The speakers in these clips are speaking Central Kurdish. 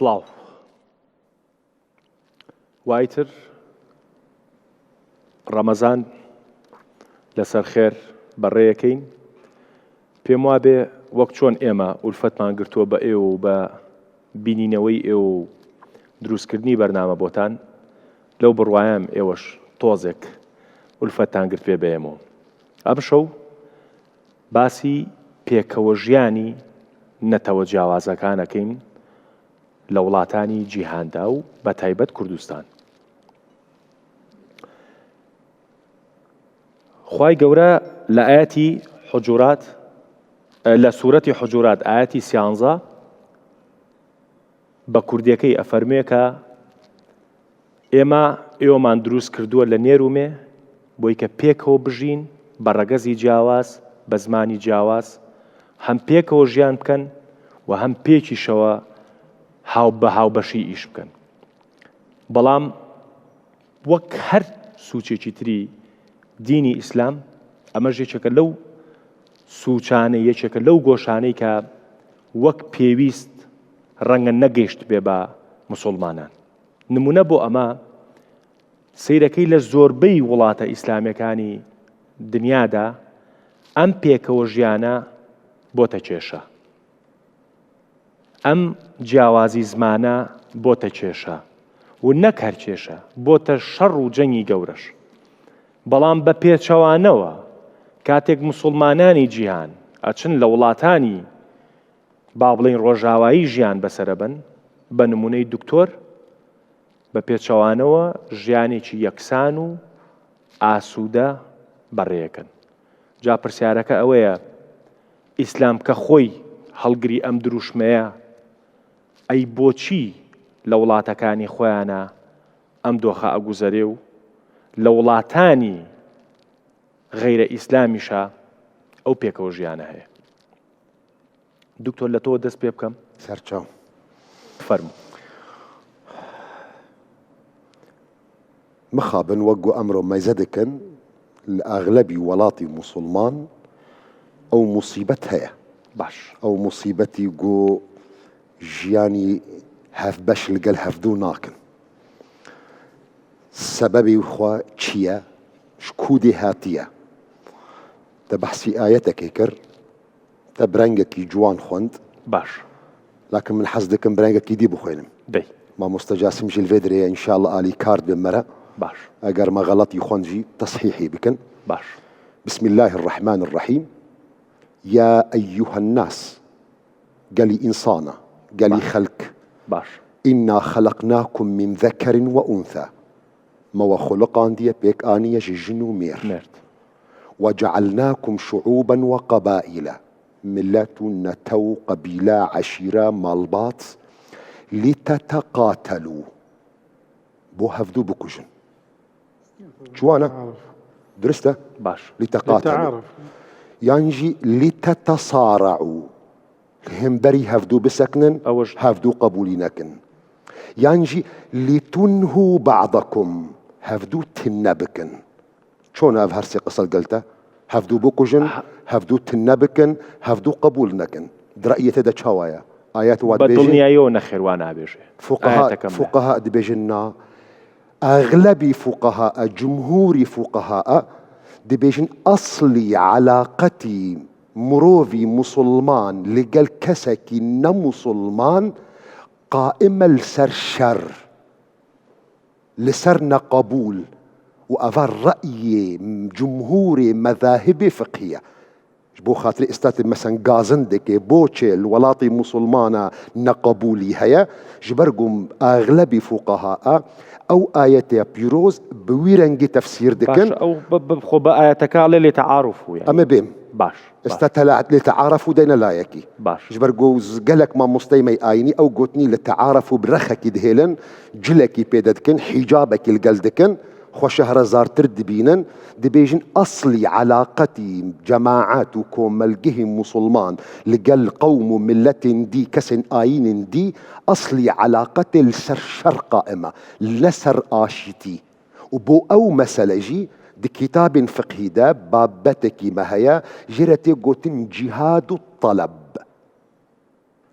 سڵاو وایتر ڕەمەزان لەسەر خێر بەڕێیەکەین پێم وابێ وەک چۆن ئێمە ئولفەتمان گرتووە بە ئێوە و بە بینینەوەی ئێوە و دروستکردنی بەرنامە بۆتان لەو بڕوایم ئێوەش تۆزێک ئولفەتان گرت پێ بێمەوە. ئەم شەو باسی پێکەوە ژیانی نەتەوە جیاوازەکانەکەین لە وڵاتانی جیهاندا و بە تایبەت کوردستان. خوای گەورە لە ئاەتی حجورات لە سوورەتی حجورات ئاەتی 13 بە کوردیەکەی ئەفەرمێ کە ئێوەمان دروست کردووە لە نێرومێ بۆی کە پێکەوە بژین بە ڕەگەزی جیاواز بە زمانی جیاواز هەم پێکەوە ژیان بکەن و هەم پێکیشەوە هاو بە هاوبەشی ئیش بکەن. بەڵام وەک هەر سوچێکی تری دینی ئیسلام ئەمەش یەکێکە لەو سوچانەی یەکێکە لەو گۆشانەی کە وەک پێویست ڕەنگە نەگەیشت بێ بە موسڵمانان. نمونە بۆ ئەمە سەیرەکەی لە زۆربەی وڵاتە ئیسلامیەکانی دنیادا ئەم پێکەوە ژیانە بۆتە کێشە، ئەم جیاوازی زمانە بۆتە کێشە و نەک هەر کێشە بۆتە شەڕ و جەنگی گەورەش. بەڵام بە پێچەوانەوە کاتێک موسڵمانانی جیهان ئەچن لە وڵاتانی با بڵێن ڕۆژاوایی ژیان بەسەرە بن بە نمونەی دکتۆر بە پێچەوانەوە ژیانێکی یەکسان و ئاسوودە بەڕێیەکەن. جا پرسیارەکە ئەوەیە ئیسلام کە خۆی هەڵگری ئەم دروشمەیە ئەی بۆچی لە وڵاتەکانی خۆیانە ئەم دۆخە ئەگوزەرێ و لە وڵاتانی غەیرە ئیسلامیشە ئەو پێکەوە ژیانە هەیە. دکتۆر لە تۆ دەست پێ بکەم. سەرچاو فەرموو. مخابن وەگو ئەمڕۆ مەیزە دەکەن لە ئاغلەبی وڵاتی موسڵمان ئەو موسیبەت هەیە. باش ئەو موسیبەتی گۆ ژیانی هەف بەش لەگەڵ هەفتوو ناکەن. سەبەبی خوا چییە؟ شکودی هاتیە. دە بەحسی ئاەتێکی کرد دە برەنگێکی جوان خوند. باش لکن من حەز دەکەم برەنگێکی دی بخوێنم. دەی مامۆستا جاسم ژیلڤێ درەیە ئینشاءڵڵا ئالی کارد بمەرە. باش ئەگەر مە غەڵەتی خوێنجی تەصحیحی بکەن. باش. بسم الله الرحمن الرحيم. يا أيها الناس قالي إنسانا قالي خلق باش إنا خلقناكم من ذكر وأنثى ما خلقان دي بيك آنية جنو مير وجعلناكم شعوبا وقبائل ملة نتو قبيلة عشيرة مالبات لتتقاتلوا بو هفدو بكوجن جوانا درسته باش لتقاتلوا ينجي لتتصارعوا هم بري هفدو بسكنن هفدو قبولينكن ينجي لتنهوا بعضكم هفدو تنبكن شون هاف هرسي قصة قلته هفدو بوكوجن هفدو تنبكن هفدو قبولنكن درأية دا شوايا آيات واد بيجن بدلني أيوة نخير وانا بيجي فقهاء دبيجنا أغلبي فقهاء جمهوري فقهاء دبيجن أصلي علاقتي مروفي مسلمان لقل كسكي نمسلمان قائمة لسر شر لسرنا قبول وأفر رأي جمهوري مذاهبي فقهية بو خاطر استاتي مثلا غازندك بوشي الولاطي مسلمانة نقبولي هيا جبرقم أغلبي فقهاء أو آية بيروز بويرنجي تفسير دكن أو بخو بآياتك على اللي تعارفوا يعني أما بيم باش استتلعت لتعارفوا دينا لايكي باش جبرقوز قالك ما مستيمي آيني أو قوتني لتعارفوا برخك دهيلن جلكي بيددكن حجابك القلدكن خو شهرزار ترد بينن دبيجن أصلي علاقتي جماعاتكم ملقهم مسلمان لقل قوم ملة دي كسن آين دي أصلي علاقتي لسر شر قائمة لسر آشتي وبو أو مسألة جي دي كتاب فقهي دا بابتك ما هي جرتي قوتن جهاد الطلب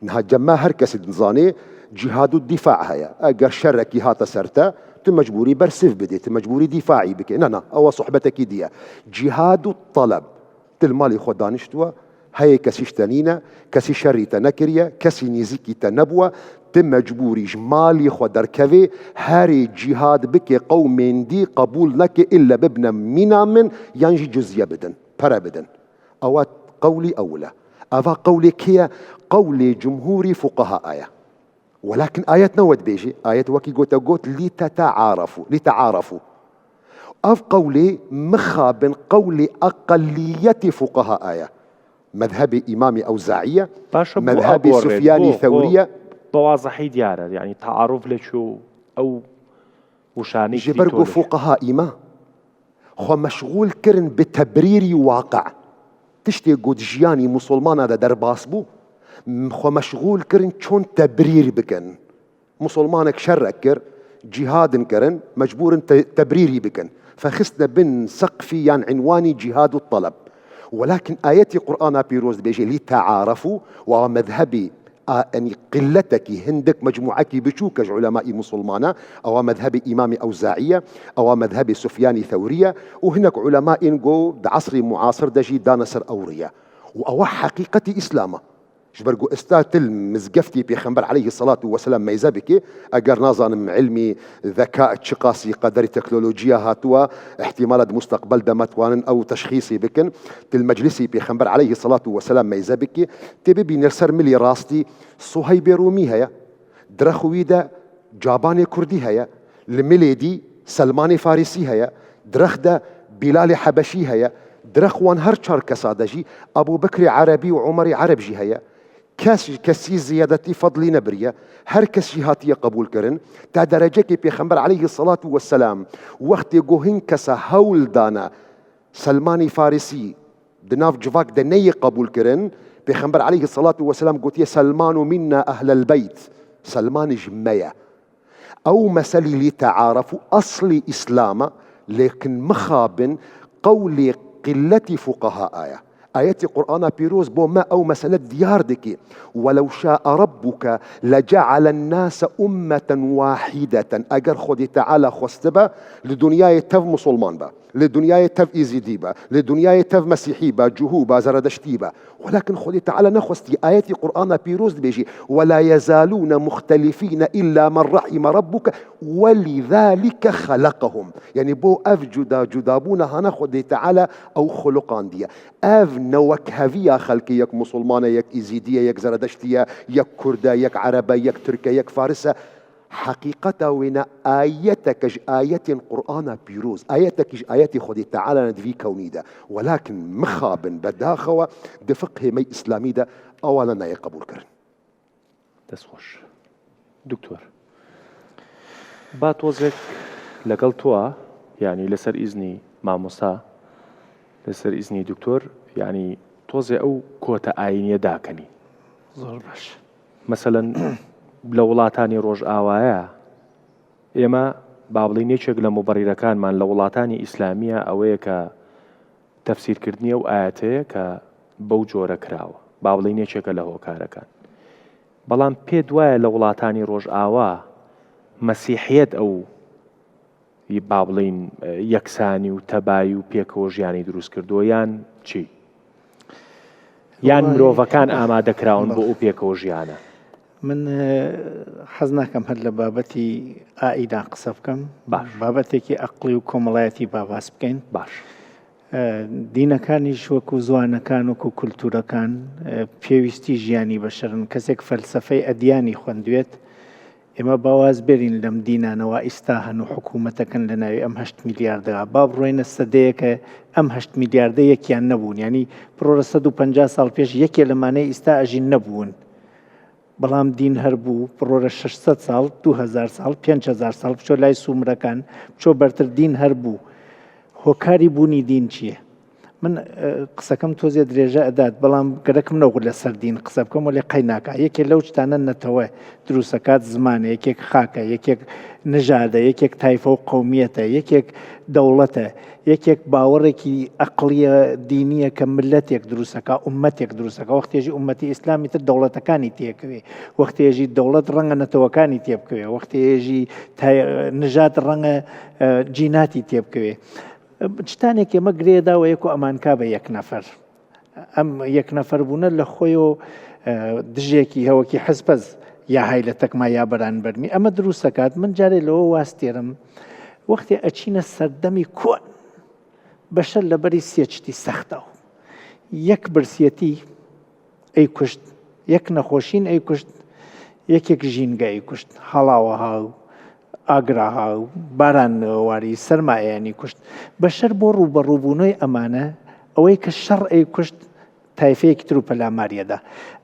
نها جماهر كسد نظاني جهاد الدفاع هيا اگر شركي هات سرتا تمجبوري برسف بدي تمجبوري دفاعي بك نانا او صحبتك دي جهاد الطلب تلمالي خو دانشتوا هي كسي شتنينا كسي شري تنكريا كسي نيزيكي تنبوا تمجبوري جمالي خو دركفي هاري جهاد بك قوم دي قبول لك الا بابن منا من ينجي جزيه بدن برا بدن او قولي اولى افا قولي كيا قولي جمهوري فقهاء آية ولكن آية نود بيجي آية وكي قوت لتعارفوا أف قولي مخابن قولي أقلية فقهاء آية مذهب إمام أوزاعية مذهب سفياني ثورية بواضحي ديارة يعني تعارف لشو أو وشاني جبرقوا فقهاء ما خو مشغول كرن بتبرير واقع تشتي قد جياني مسلمان هذا درباس بو خو مشغول كرن شون تبرير بكن مسلمانك شرك كر جهاد كرن مجبور تبريري بكن فخسنا بن سقفي يعني عنواني جهاد الطلب ولكن آياتي قرآن بيروز بيجي لتعارفوا ومذهبي يعني قلتك هندك مجموعك بشوكج علماء مسلمانا أو مذهب إمام أوزاعية أو مذهب سفياني ثورية وهناك علماء نقو بعصر معاصر دجي دانسر أورية وأو حقيقة إسلامه جبرقو استاتل مزقفتي بيخنبر عليه الصلاة والسلام ما يزابكي أقر نظام علمي ذكاء تشقاسي قدر تكنولوجيا هاتوا احتمالات مستقبل دمتوان أو تشخيصي بكن تلمجلسي بيخنبر عليه الصلاة والسلام ما يزابكي تبي نرسر ملي راستي صهيب رومي هيا درخويدا جاباني كردي هيا الميليدي سلماني فارسي هيا درخدا بلال حبشي هيا درخوان هر چار كسادجي أبو بكر عربي وعمر عرب جي هيا كسي زيادتي فضلي نبرية هر كسي هاتي قبول كرن تا درجة بيخنبر عليه الصلاة والسلام وقت يقوهن كسا هول دانا سلماني فارسي دناف جفاك دني قبول كرن بيخنبر عليه الصلاة والسلام قلت يا سلمان منا أهل البيت سلمان جمية أو مسلي لتعارفوا أصلي إسلام لكن مخابن قولي قلة فقهاء آيات القرآن بيروز بو ما أو مسألة ديار دكي ولو شاء ربك لجعل الناس أمة واحدة أجر خدي تعالى خستبا لدنيا يتف مسلمان با لدنيا يتف إيزيدي با لدنيا يتف مسيحي با جهوبا زردشتي با ولكن خدي تعالى نخستي آيات القرآن بيروز بيجي ولا يزالون مختلفين إلا من رحم ربك ولذلك خلقهم يعني بو أف جدابون هنا خدي تعالى أو خلقان دي أف نوك هفيا خلقي يك مسلمانة يك إيزيدية يك زردشتية يك كردة يك عربة يك تركة يك فارسة حقيقة وين آيتك آية قرآن بيروز آيتك آيات خدي تعالى ندفي كوني ده ولكن مخابن بداخوة دفقه مي إسلامي ده أولا ناي قبول كرن دسخوش دكتور باتوزك لقلتوا يعني لسر إذني مع موسى لسر إذني دكتور يعني توزي أو كوتا آينية داكني زور باش مثلا لە وڵاتانی ڕۆژ ئاوایە ئێمە بابڵی نێچێک لە مبەڕیرەکانمان لە وڵاتانی ئیسلامیە ئەوەیە کە تەفسیرکردنیە و ئاەتەیە کە بەو جۆرە کراوە بابڵی نێچێکە لە هۆکارەکان بەڵام پێ دوایە لە وڵاتانی ڕۆژ ئاوا مەسیحیەت ئەو بابڵین یەکسانی و تەبایی و پێکەوە ژیانی دروست کردووە یان چی یان مرۆڤەکان ئامادەکراون بۆ ئەو پێکەوە ژیانە من حەز ناکەم هەر لە بابەتی ئائیدا قسە بکەم بابەتێکی ئەقلی و کۆمەڵایەتی باس بکەین باش دینەکانیش وەکو زوانەکان وەکو کولتورەکان پێویستی ژیانی بەشەرن کەسێک فەلسەفەی ئەدیانی خوێندوێت ئێمە باواز بێرین لەم دینانەوە ئیستا هەن و حکوومەتەکەن لە ناوی ئەم 8 میلیاردەوە با بڕۆینە سەدەیەکە ئەم 8 میلیاردە یەکیان نەبوون ینی پرۆرە 150 ساڵ پێش یەکێ لەمانەی ئیستا ئەژین نەبوون بەڵام دین هەربوو پرۆرە 600 ساڵ 2000 ساڵ 5000 ساڵ بچۆ لای سومرەکان بچۆ بەرتر دین هەربوو هۆکاری بوونی دین چییە؟ من قسەکەم تۆزێ درێژە ئەدات بەڵام گەرەکم نەوە لە سەردین قسە بکەم و لێ قەیناکە یەکێ لەو شتانە نەتەوە دروستەکات زمانە یەکێک خاکە یەکێک نژادە یەکێک تایفە و قەومیەتە یەکێک دەوڵەتە یەکێک باوەڕێکی ئەقلیە دینیە کە ملەتێک دروستەکە ئومەتێک دروستەکە وەختێژی ئومەتی ئیسلامی تر دەوڵەتەکانی تێکەوێ وەختێژی دەوڵەت ڕەنگە نەتەوەکانی تێبکەوێ وەختێژی نژاد ڕەنگە جیناتی تێبکەوێ شتانێک ئێمە گرێداوە یەک و ئەمانکا بە یەک نەفەر ئەم یەک نەفەر بوونە لە خۆی و دژێکی هەوەکی حزبەز یا های لە تەکما یا بەران بەرمی ئەمە دروستەکات من جارێ لەوە واستێرم وەختی ئەچینە سەردەمی کۆن بەشەر لەبەری سێچتی سەختەوە یەک برسیەتی ئەی کوشت یەک نەخۆشین ئەی کوشت یەکێک ژینگە ئەی کوشت هەڵاوە هاو ئاگراها و بارانەواری سەرمایەیانی کوشت بەشەر بۆ ڕوبەڕووبوونەوەی ئەمانە ئەوەی کە شەڕ ئەی کوشت تایفەیەکی تر و پەلاماریەدا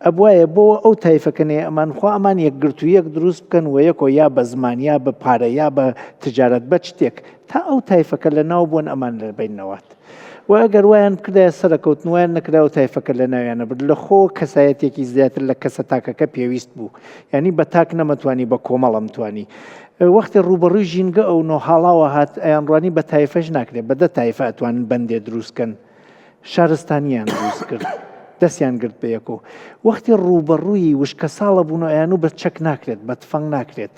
ئەبوایە بۆ ئەو تایفەکەنێ ئەمان خوا ئەمان یەکگرت و یەک دروست بکەن و یەکۆ یا بە زمان یا بە پارە یا بە تجارەت بە شتێک تا ئەو تایفەکە لە ناو بوون ئەمان لە بینەوەات و ئەگەر وایان کردایە سەرکەوتن وایان نەکرا و تایفەکە لە ناویانە برد لە خۆ کەسایەتێکی زیاتر لە کەسە تاکەکە پێویست بوو یعنی بە تاک نەمەتوانی بە کۆمەڵ ئەمتوانی وەختی ڕوبەڕووی ژینگە ئەو نۆ هاڵاوە هات ئەیانڕوانی بە تایفەش ناکرێت بەدە تایفە ئەتوانن بەندێ دروستکەن شارستانیان دروست کرد دەستیان گرت بە یەکۆ وەختی ڕوبەڕووی وشکە ساڵە بوون و ئەیان و بە چەک ناکرێت بە تفەنگ ناکرێت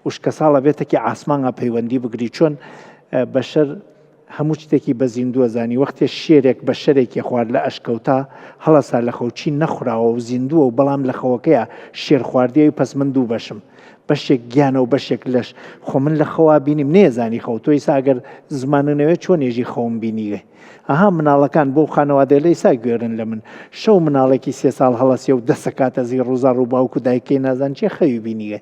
وشکە ساڵە بێتێکی ئاسمانە پەیوەندی بگری چۆن بەشەر هەموو شتێکی بە زیندووە زانی وەختێ شێرێک بە شەرێکی خوارد لە ئەشکەوتا هەڵەسا لە خەوچی نەخوراوە و زیندووە و بەڵام لە خەوەکەیە شێر خواردیەوەی پەس من دوو بەشم بەشێک گیانە و بەشێک لەش خۆ من لە خەوا بینیم نێزانی خەو تۆی ساگەر زمانەوەی چۆن ێژی خەوم بینیگە ئەها مناڵەکان بۆ خانەوادە لەی سا گوێرن لە من شەو مناڵێکی 3 ساڵ هەڵەسیە و دەسەکاتە زی ڕووزار و باوکو دایکەی نازان چێ خەوی بینیگە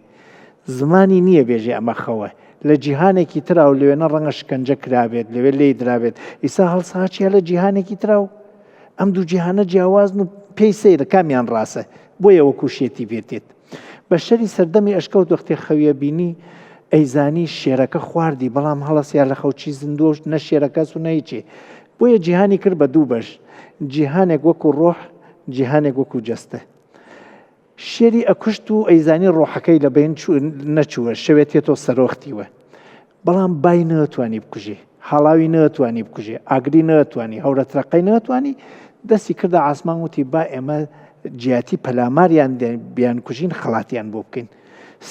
زمانی نییە بێژێ ئەمە خەوە لە جیهانێکی تراو لەوێنە ڕەنگە شکنجە کرابێت لەوێ لێی درابێت ئیسا هەڵساچیە لە جیهانێکی تراو ئەم دوو جیهانە جیاوازن و پێی سەیرە کامیان ڕاستە بۆیە وەکو شێتی بێتێت بە شەری سەردەمی ئەشکەوت وەختێ خەویە بینی ئەیزانی شێرەکە خواردی بەڵام هەڵەسیا لە خەوچی زیندوە نە شێرەکەس و نەیچێ بۆیە جیهانی کرد بە دوو بەش جیهانێک وەکو ڕۆح جیهانێک وەکو جەستە شێری ئەکوشت و ئەیزانی ڕۆحەکەی لە بین نەچووە شەوێتێتۆ سەرۆختیوە بەڵام بای نەتوانی بکوژێ هەڵاوی نەتوانی بکوژێ ئاگری نەتوانی هەورەترەقەی نەتوانی دەستی کردە ئاسمان وتی با ئێمە جیاتی پەلاماریان بیان کوژین خەڵاتیان بۆ بکەین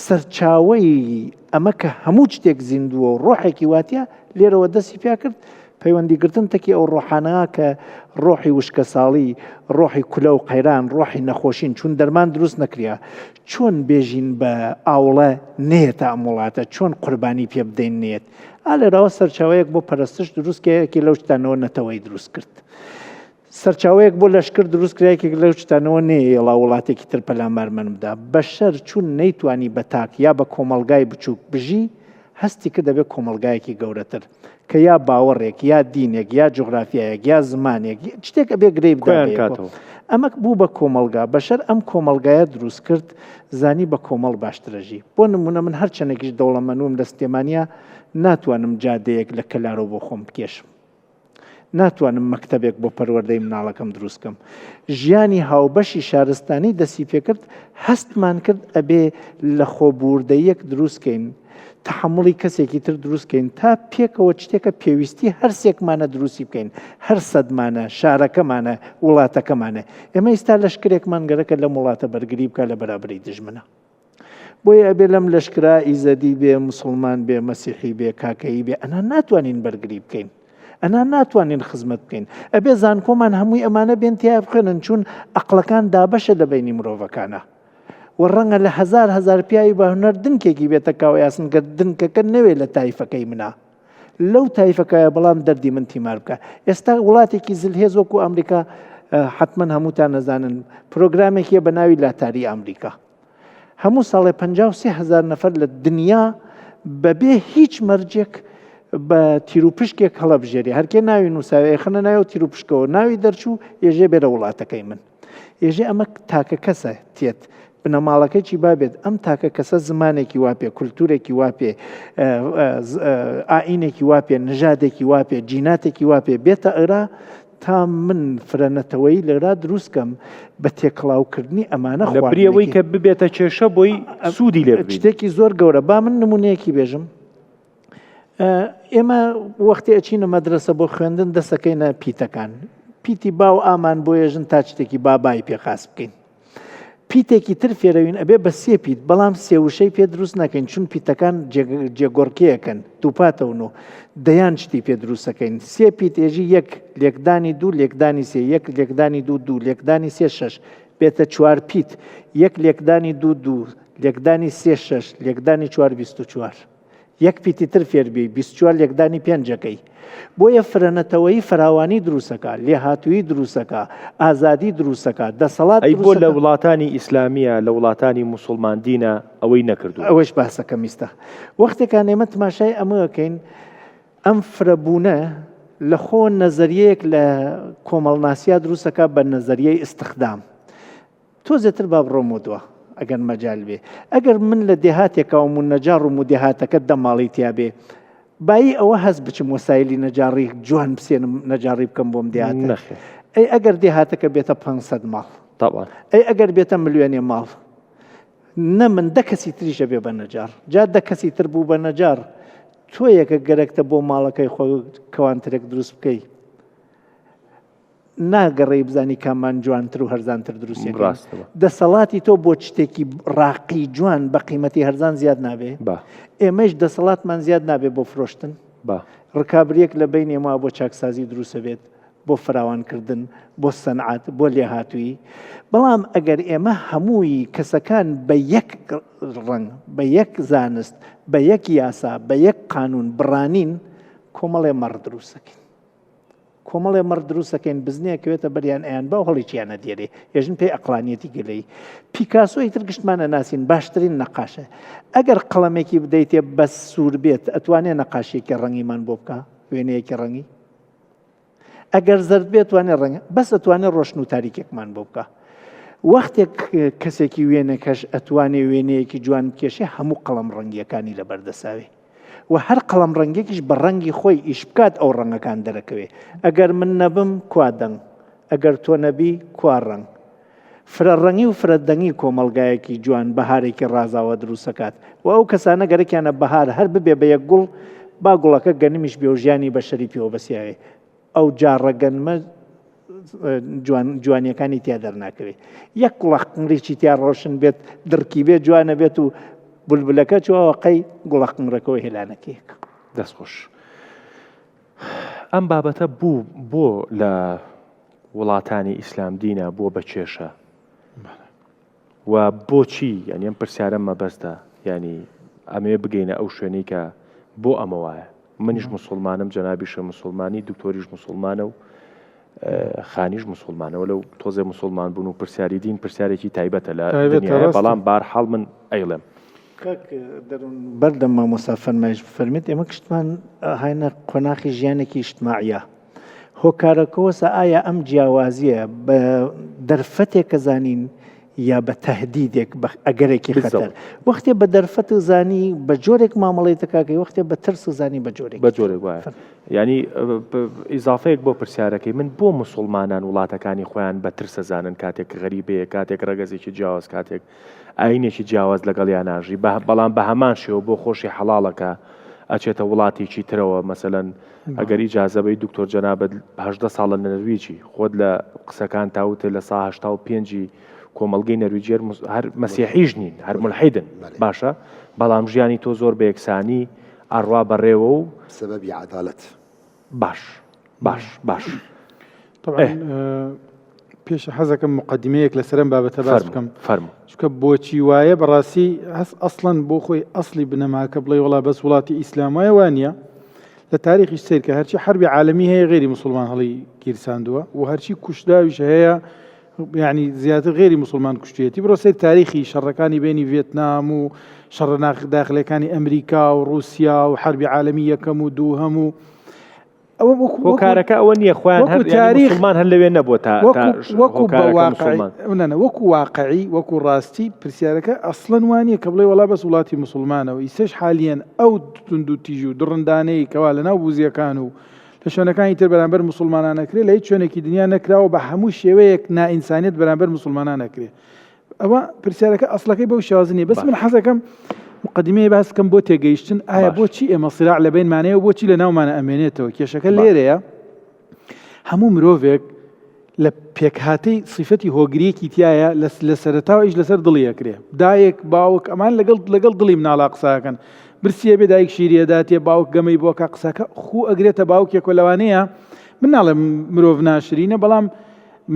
سەرچاوەی ئەمە کە هەموو شتێک زیندووە و ڕۆحێکی واتە لێرەوە دەستی پیا کرد پەیوەندیگرتن تەکی ئەو ڕۆحانەیە کە ڕۆحی وشکە ساڵی ڕۆحی کولە و قەیران ڕۆحی نەخۆشین چون دەرمان دروست نەکریا چۆن بێژین بە ئاوڵە نێتە ئەم وڵاتە چۆن قوربانی پێ بدەین نێت لێرەوە سەرچاوەیەک بۆ پەرستش دروستکەیەکی لەو شتانەوە نەتەوەی دروست کرد سەرچاوەیەک بۆ لەشکر دروست کرایەکێک لەو شتانەوە نێڵا وڵاتێکی تر پەلامارمەن بدا بەشەر چون نەیتوانی بە تاک یا بە کۆمەلگای بچووک بژی هەستی کرد دەبێت کۆمەلگایەکی گەورەتر کە یا باوەڕێک یا دینێک یا جوغرافیایەک یا زمانێک شتێک ئەبێ گرەی بداتەوە ئەمە بوو بە کۆمەلگا بەشەر ئەم کۆمەلگایە دروست کرد زانی بە کۆمەڵ باشترەژی بۆ نمونە من هەر چەندێکیش دەوڵەمەنوم لە سلێمانیا ناتوانم جادەیەک لە کەلارەوە بۆ خۆم بکێشم ناتوانم مەکتەبێک بۆ پەروەردەی مناڵەکەم دروستکەم ژیانی هاوبەشی شارستانی دەستی پێکرد هەستمان کرد ئەبێ لە خۆبوردەیەک دروستکەین تحملی کەسێکی تر دروستکەین تا پێکەوە شتێکە پێویستی هەرسێکمانە دروستی بکەین هەر سەدمانە شارەکەمانە وڵاتەکەمانە ئێمە ئێستا لەشکرێکمان گەرەکە لە وڵاتە بەرگری بکە لە بەرابری دژمنە بۆیە ئەبێ لەم لەشکرا ئیزەدی بێ مسلمان بێ مەسیحی بێ کاکەیی بێ ئەنا ناتوانین بەرگری بکەین ئەنا ناتوانین خزمەت بکەین ئەبێ زانکۆمان هەمووی ئەمانە بێن تیا بخێنن چون عەقڵەکان دابەشە لە بینی مرۆڤەکانە و ڕەنگە لە هەزار پیاوی بە هونەر دنکێکی بێتە کاو یاسن کە دنکەکە نەوێت لە تایفەکەی منە لەو تایفەکەیە بەڵام دەردی من تیمار بکە ئێستا وڵاتێکی زلهێز وەکو ئەمریکا حتمما هەمووتان نەزانن پرۆگرامێکیە بە ناوی لاتاری ئەمریکا هەموو ساڵێ 53,000 نەفەر لە دنیا بەبێ هیچ مەرجێک بە تیرروپشکێک هەڵەبژێری هەرکێ ناوی نووساوی خەنە ناوی تیرروپشکەوە ناوی دەرچوو ێژێ بێرە وڵاتەکەی من ێژێ ئەمە تاکە کەسە تێت بنەماڵەکەی چی بابێت ئەم تاکە کەسە زمانێکی واپێ کولتورێکی واپێ ئاینێکی واپێ نژادێکی واپێ جیناتێکی واپێ بێتە ئەرا تا من فرەنەتەوەی لێرا دروستکەم بە تێکڵاوکردنی ئەمانە لە بریەوەی کە ببێتە کێشە بۆی سوودی لێ ببین. شتێکی زۆر گەورە. با من نمونەیەکی بێژم. ئێمە وەختی ئەچینە مەدرسە بۆ خوێندن دەسەکەینە پیتەکان. پیتی با و ئامان بۆ ێژن تا شتێکی بابای پێخاس بکەین. پیتێکی تر فێرەوین ئەبێ بە سێ پیت، بەڵام سێوشەی پێ دروست نەکەین، چون پیتەکان جێگۆڕکەیەکەن دووپاتەون و دەیان شتی پێ دروستەکەین. سێ پیت ێژی یەک لێکدانی دوو لێکدانی سێ، یەک لێکدانی دوو لێکدانی سێ شەش بێتە چوار پیت، یەک لێکدانی دوو لێکدانی سێ شەش لێکدانی چوار بیست و چوار. یەک پیتی تر فێربی 24 لێکدانی پێنجەکەی. بۆیە فرەنەتەوەی فراوانی دروستەکە، لێهاتووی دروستەکە، ئازادی دروستەکە، دەسەڵات ئەی بۆ لە وڵاتانی ئیسلامیە لە وڵاتانی موسڵمان دینە ئەوەی نەکردو. ئەوەش باسەکە میستە. وەختێکان ئێمە تماشای ئەمەکەین ئەم فرەبوونە لە خۆ نەزەریەیەک لە کۆمەڵناسیا دروستەکە بە نەزەریەی استخدام. تۆ زێتر با بڕۆمە دووە ئەگەر مەجال بێ. ئەگەر من لە دێهاتێکەوە و نەجار و دێهاتەکە دەماڵی تیا بێ، بایی ئەوە هەست بچم وەسایلی نەجاری جوان بسێنم نەجاری بکەم بۆم دێهاتە. ئەی ئەگەر دێهاتەکە بێتە 500 ماڵ، ئەی ئەگەر بێتە ملیۆنێ ماڵ، نە من دە کەسی تریشە بێ بە نەجار، جا دە کەسی تر بوو بە نەجار، تۆ یەکە گەرەکتە بۆ ماڵەکەی خۆ کەوانترێک دروست بکەی، ناگەڕێی بزانی کامان جوانتر و هەرزانتر دروستیەکە. دەسەڵاتی تۆ بۆ شتێکی ڕاقی جوان بە قیمەتی هەرزان زیاد نابێ. ئێمەش دەسەڵاتمان زیاد نابێ بۆ فرۆشتن. ڕکابریەک لە بین ئێمە بۆ چاکسازی دروستە بێت، بۆ فراوانکردن، بۆ سەنعات، بۆ لێهاتووی. بەڵام ئەگەر ئێمە هەمووی کەسەکان بە یەک ڕنگ، بە یەک زانست، بە یەک یاسا، بە یەک قانون بڕانین، کۆمەڵێ مەڕ دروستەکەین. کۆمەڵێ مەڕ دروستەکەین بزنێکەوێتە بەریان ئەیان با هەڵی چیانە دێرێ، ێژن پێی ئەقلانیەتی گەلەی. پیکاسۆی تر گشتمانە ناسین، باشترین نەقاشە. ئەگەر قەڵەمێکی بدەیتێ بەس سوور بێت، ئەتوانێ نەقاشێکی ڕەنگیمان بۆ بکە، وێنەیەکی ڕەنگی. ئەگەر زەرد بێت توانێ ڕەنگە، بەس ئەتوانێ ڕۆشن و تاریکێکمان بۆ بکە. وەختێک کەسێکی وێنەکەش ئەتوانێ وێنەیەکی جوان بکێشێ، هەموو قەڵەم ڕەنگیەکانی لەبەردەساوێ. و هەر قەڵەم ڕەنگێکیش بە ڕەنگی خۆی ئیش بکات ئەو ڕەنگەکان دەرەکەوێ. ئەگەر من نەبم کوا دەنگ، ئەگەر تۆ نەبی کوا ڕەنگ. فرە ڕەنگی و فرە دەنگی کۆمەلگایەکی جوان بەهارێکی ڕازاوە دروستەکات. و ئەو کەسانە گەرەکیانە بەهار هەر ببێ بە یەک گوڵ، با گوڵەکە گەنمیش بێ و ژیانی بەشەری پێوە بەسیاوێ. ئەو جاڕەگەنمە جوانیەکانی تیا دەرناکەوێ. یەک گوڵەقنگێکی تیا ڕۆشن بێت، درکی بێت، جوانە بێت و بولبلەکە چوەوەقەی گوڵەقنگڕەکەەوە هێلانەکەیەک. دەستخۆش. ئەم بابەتە بوو بۆ لە وڵاتانی ئیسلام دینە بۆ بە کێشە و بۆچی؟ یعنی ئەم پرسیارەم مەبەستە، ینی ئەمێ بگەینە ئەو شوێنەی کە بۆ ئەمە وایە. منیش مسلمانم، جەنابیشە مسلمانی، دکتۆریش مسلمانە و خانیش مسلمانەوە. لەو تۆزێ مسلمان بوون و پرسیاری دین پرسیارێکی تایبەتە لە دنیاە، بەڵام بارحاڵ من ئەیڵێم بەردەم مامۆستا فەرمایش فەرمیت ئێمە کشتمان هاینە قۆناغی ژیانێکی اجتماعیە. هۆکارەکەوەسە ئایا ئەم جیاوازیە بە دەرفەتێکە زانین یا بە تەهدیدێک ئەگەرێکی خەتەر؟ وەختێ بە دەرفەت زانی بە جۆرێک مامەڵێتەکەکەی، وەختێ بە ترس زانی بە جۆرێک وایە. ینی ئیزافەیەک بۆ پرسیارەکەی من، بۆ مسلمانان وڵاتەکانی خۆیان بە ترسە زانن کاتێک غەریبەیە، کاتێک ڕەگەزێکی جیاواز، کاتێک ئاینێکی جیاواز لەگەڵیان ناژی، بەڵام بە هەمان شێوە بۆ خۆشی حەڵاڵەکە ئەچێتە وڵاتێکی ترەوە. مەسەلەن ئەگەر ئیجازەبەی دکتۆر جەنابەت 18 ساڵە نەرویجی خۆت لە قسەکان تاوتێ لە سا 85 کۆمەڵگەی نەرویجێر هەر مەسیحیش نین، هەر ملحیدن، باشە، بەڵام ژیانی تۆ زۆر بە یەکسانی ئاڕوا بەڕێوە و سبەبی عەدالەت. باش. طبعا پێش حەزەکەم مقدمەیەک لەسەرم بابەتە باس بکەم. فەرموو. چونکە بۆچی وایە بەڕاستی ئەسڵەن بۆ خۆی ئەسڵی بنەماکە بڵێ وڵا بەس وڵاتی ئیسلام وایە وانە لە تاریخی سیر کە هەرچی حربی عالەمی هەیە غێری مسلمان هەڵی گیرساندووە و هەرچی کوشداویش هەیە، یعنی زیاتر غێری مسلمان کوشتێتی. بڕۆ تاریخی شەڕەکانی بینی ڤێتنام و شەڕە داخلەکانی ئەمریکا و رووسیا و حربی عالەمی یەکەم و دووهەم و هۆکارەکە ئەوە نییە خۆیان مسلمان هەر لەوێ نەبووە وەکو واقعی وەکو ڕاستی پرسیارەکە ئەسڵەن وانە کە بڵێ وڵا بەس وڵاتی مسلمانەوە. ئیسەش حالیان ئەو تند و تیژ و دڕندانەی کەوا لە ناو بوزیەکان و لە شوێنەکانی تر بەرامبەر مسلمانان نەکرێت لە هیچ شوێنێکی دنیا نەکراوە بە هەموو شێوەیەک نائینسانیت بەرامبەر مسلمانان نەکرێت. ئەوە پرسیارەکە ئەسڵەکەی بەو شێوازە نیە. بەس من حەزەکەم مقدمەیە باسکەم بۆ تێگەیشتن ئایا بۆچی ئێمە سراع لە بینمانەیە و بۆچی لە ناومانە ئەمێنێتەوە. کێشەکە لێرەیە هەموو مرۆڤێک لە پێکهاتەی صفەتی هۆگریەکی تایە لە سەرەتاوە ئیش لەسەر دڵی ئەکرێ. دایەک باوک ئەمان لەگەڵ دڵی مناڵا قساکەن. برسیە بێ دایک شیرەداتێ باوک گەمەی بۆکە قسەکە خو ئەگرێتە باوکێک و لەوانەیە من ناڵێم مرۆڤ ناشرینە بەڵام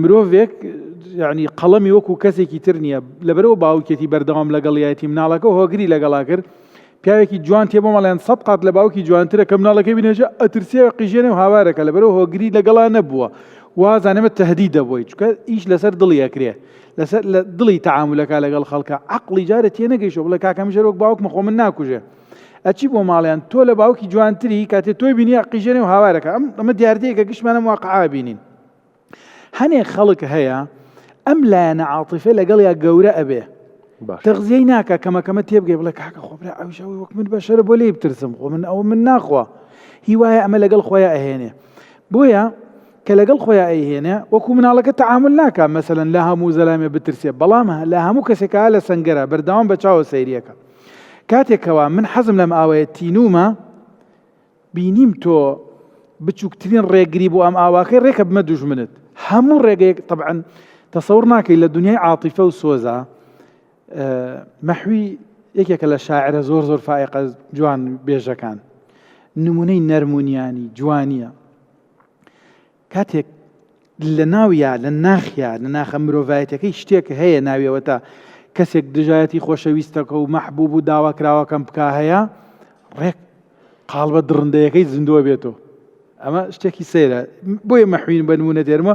مرۆڤێک یعنی قەڵەمی وەکو کەسێکی تر نییە لەبەرەوە باوکێتی بەردەوام لەگەڵیەتی مناڵەکە هۆگری لەگەڵا کرد. پیاوێکی جوان تێ بۆ مەڵیان 100 قات لە باوکی جوانترە کە مناڵەکەی بینێژە ئەترسێ قیژێنێ و هاوارەکە لەبەرەوە هۆگری لەگەڵا نەبووە. وازانەمە تهدید دەبووی چکە ئیش لەسەر دڵی ئەکرێ لەسەر لە دڵی تەعاملەکە لەگەڵ خەڵکە عەقڵی جارە تێ نەگەیشتەوە بڵێ کاکەم ژەر وەک باوک مەخۆ من ناکوژێ. ئەچی بۆ ماڵیان تۆ لە باوکی جوانتری کاتێ تۆی بینی قیژێنێ و هاوارەکە ئەمە دیاردەیەکە گشتمانە واقعا بینین. هەنێک خەڵک هەیە ئەم لایەنە عاطفە لەگەڵ یا گەورە ئەبێ تەغزیەی ناکە کەمەکەمە تێبگەی بڵێ کاکە خۆبرا ئەوشەوەی وەک من بەشەرە بۆ لێ بترسم خۆ من ئەوە من ناخوا هیوایە ئەمە لەگەڵ خۆیان ئەهێنێ. بۆیە کە لەگەڵ خۆیان ئەیهێنێ وەکو مناڵەکە تەعامل ناکە مەسەلەن لە هەموو زەلامێ بترسێ بەڵام لە هەموو کەسێکە لە سەنگەرە بەردەوام بە چاوە سەیریەکە. کاتێکەوە من حەزم لەم ئاوەیە تینومە بینیم تۆ بچووکترین ڕێگری بۆ ئەم ئاواکەی ڕێکە بمە دوژمنت هەموو ڕێگەیەک طبعا تەسەور ناکەی لە دنیای عاتیفە و سۆزە. مەحوی یەکێکە لە شاعرە زۆر فائقە جوان بێژەکان نمونەی نەرمونیانی جوانیە. کاتێک لە ناویە لە ناخیا لە ناخە مرۆڤایەتەکەی شتێک هەیە ناویەوە تا کەسێک دژایەتی خۆشەویستەکە و مەحبوب و داواکراوەکەم بکا هەیە ڕێک قاڵبە درڕندەیەکەی زیندووە بێتەوە. ئەمە شتێکی سەیرە بۆیە مەحوین بە نمونە دێرمە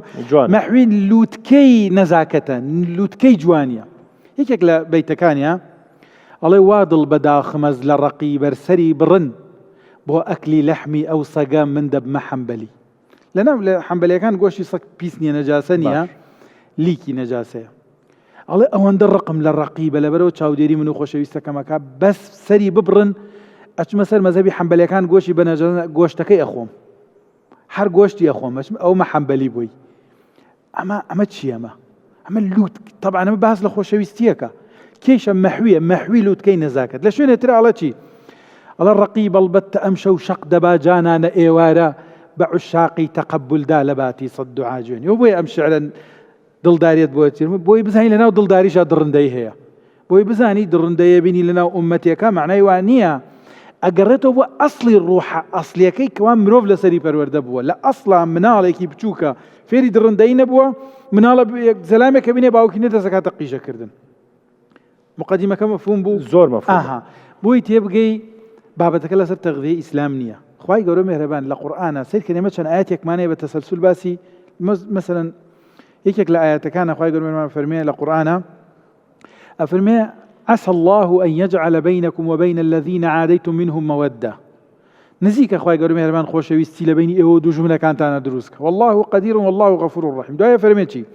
مەحوین لووتکەی نەزاکەتە لووتکەی جوانیە. یەکێک لە بەیتەکانیە ئەڵێ وا دڵ بەداخمەز لە ڕەقی بەرسەری بڕن بۆ ئەکلی لەحمی ئەو سەگە من دەبمە حەمبەلی. لەناو لە حەمبەلیەکان گۆشتی سەگ پیس نییە نەجاسە نییە لیکی نەجاسەیە. ئەڵێ ئەوەندە ڕقم لە ڕەقیبە لەبەرەوە چاودێری من و خۆشەویستەکەمەکە بەس سەری ببڕن ئەچمە سەر مەزەبی حەمبەلیەکان گۆشتی بە نەجاسە گۆشتەکەی ئەخۆم هەر گۆشتی ئەخۆم ئەومە حەمبەلی بووی. ئەمە چی ئەمە لوت طبعا ئەمە باس لە خۆشەویستیەکە کێشە مەحوی لوتکەی نەزاکەت. لە شوێنێ تر ئەڵە چی ئەڵە ڕەقیب ئەڵبەتە ئەم شەو شەق دەبا جانانە ئێوارە بە عشاقی تەقەبولدا لە باتی سەد دوعا جوێنی. و بۆیە ئەم شعرە دڵداریت بۆی بزانی لەناو دڵداریشە دڕندەی هەیە بۆی بزانی دڕندەیە بینی لەناو ئومەتێکە معنای وان نییە ئەگەڕێتەوە بۆ ئەسڵی ڕوحە ئەسلیەکەی کەوان مرۆڤ لەسەری پەروەردە بووە لە ئەسڵا مناڵێکی بچووکە فێری دڕندەی نەبووە مناڵە زەلامێکە بینێ باوکی نەدەسەکاتە قیژەکردن. مقدمەکە مەفهوم بوو زۆر مەفهوم بۆی تێبگەی بابەتەکە لەسەر تەغذیەی ئیسلام نییە. خوای گەورە مێهرەبان لە قورئانە سیرکەنێمە چەند ئاەتێکمانەیە بە تەسەلسول باسی مەسەلەن یەکێک لە ئاەتەکانە خوای گەورە مێهرەبان فەرمێ لە قورئانە ئەفەرمێ عسى الله أن يجعل بينكم وبين الذين عاديتم منهم مودة. نزيك أخوي قالوا مهربان خوشويستي لبيني إيو دو جملة كانت أنا دروسك والله قدير والله غفور رحيم. دعاء فرميتي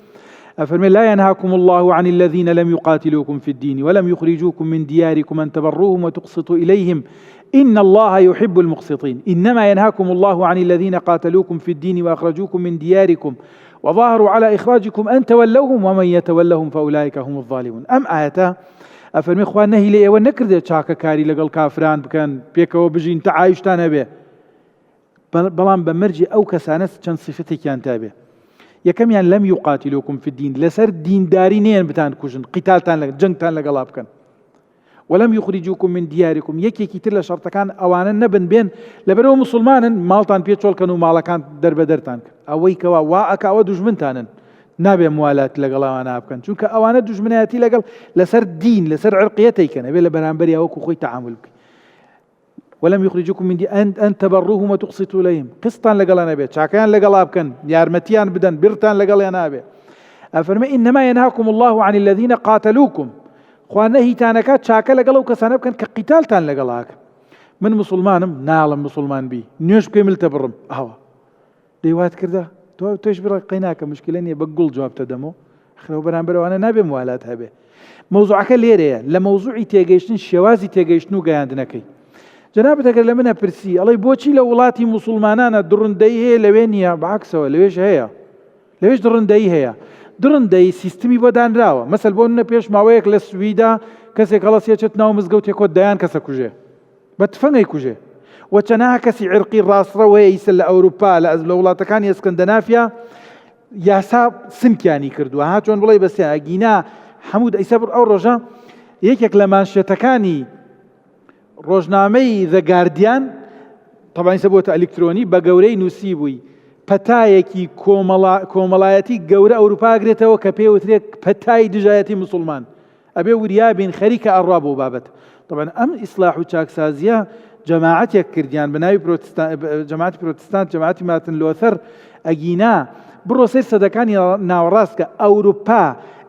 أفرمي لا ينهاكم الله عن الذين لم يقاتلوكم في الدين ولم يخرجوكم من دياركم أن تبروهم وتقسطوا إليهم إن الله يحب المقسطين. إنما ينهاكم الله عن الذين قاتلوكم في الدين وأخرجوكم من دياركم وظاهروا على إخراجكم أن تولوهم ومن يتولهم فأولئك هم الظالمون. أم آياته ئەفەرمی خوا نەهی لە ئێوە نەکردێت چاکەکاری لەگەڵ کافران بکەن پێکەوە بژین تا ئایشتان هەبێ بەڵام بە مەرجی ئەو کەسانە چەند صفتێکیان تابێ. یەکەمیان لەم یوقاتیلوکم فی الدین لەسەر دینداری نێن بتان کوژن قیتالتان جەنگتان لەگەڵا بکەن. وەلەم یخرجوکم من دیارکم یەکێکی تر لە شەرتەکان ئەوانە نەبن بێن لەبەرەوە مسلمانن ماڵتان پێچۆڵکەن و ماڵەکان دەربەدەرتان کرد ئەوەی کەوا وا ئەکاوە دوژمنتانن نابێ موالات لەگەڵاوانە بکەن چونکە ئەوانە دوژمنایەتی لەگەڵ لەسەر دین لەسەر عرقیەتێکەن ئەبێ لە بەرامبەری ئەوەکو خۆی تەعامل بکەن. وەلەم یخرجوکم من ئەن تەبەڕوهم وتقسطوا إليهم قسطان لەگەڵان نەبێت چاکەیان لەگەڵا بکەن یارمەتیان بدەن برتان لەگەڵیان نابێ. ئەفەرمێ ئینەما ينهاكم الله عن الذين قاتلوكم خوا نەهیتانەکات چاکە لەگەڵ ئەو کەسانە بکەن کە قیتالتان لەگەڵاکە. من مسلمانم ناڵم مسلمان بی نوێژ بکەی ملتە بڕم ئەوە دەیوات کردە توش بڕ قەیناکە مشکلە نییە بە گوڵ جواب تەدەمەوە خرەوە بەرامبەرەوانە نابێ موالات هەبێ. مەوزوعەکە لێرەیە لە مەوزوعی تێگەیشتن شێوازی تێگەیشتن و گەیاندنەکەی جەنابەت ئەگەر لە منە پرسی ئەڵێ بۆچی لە وڵاتی موسڵمانانە دڕندەی هەیە لەوێ نییە بەعکسەوە لەوێش هەیە لەوێش دڕندەی هەیە دڕندەی سیستمی بۆ دانراوە مەسەل بۆ منە پێش ماوەیەک لە سویدا کەسێک هەڵەسێچێت ناو مزگەوتێکۆ دەیان کەسە کوژێ بە تفەنگەی کوژێ و چەنەها کەسی عرقی ڕاستڕەوەی ئیسە لە ئەوروپا لە وڵاتەکانی ئەسکەندەنافیا یاسا سنکیانی کردووە ها چۆن بڵێ بەسیە ئەگینا هەموو ئیسە ئەو ڕۆژە یەکێک لە مانشێتەکانی ڕۆژنامەی The Guardian تەبان سە بۆتە ئەلکترۆنی بە گەورەی نووسی بووی پەتایەکی کۆمەڵایەتی گەورە ئەوروپا گرێتەوە کە پێوترێت پەتای دژایەتی موسڵمان ئەبێ وریابین خەریکە ئەڕوا بۆ بابەت طبعا ئەم ئیسلاح و چاکسازیە جەماعەتێک کردیان بە ناوی جەماعەتی پرۆتستانت جەماعەتی مارتن لۆتەر ئەگینا بڕۆ سەر سەدەکانی ناوەڕاست کە ئەوروپا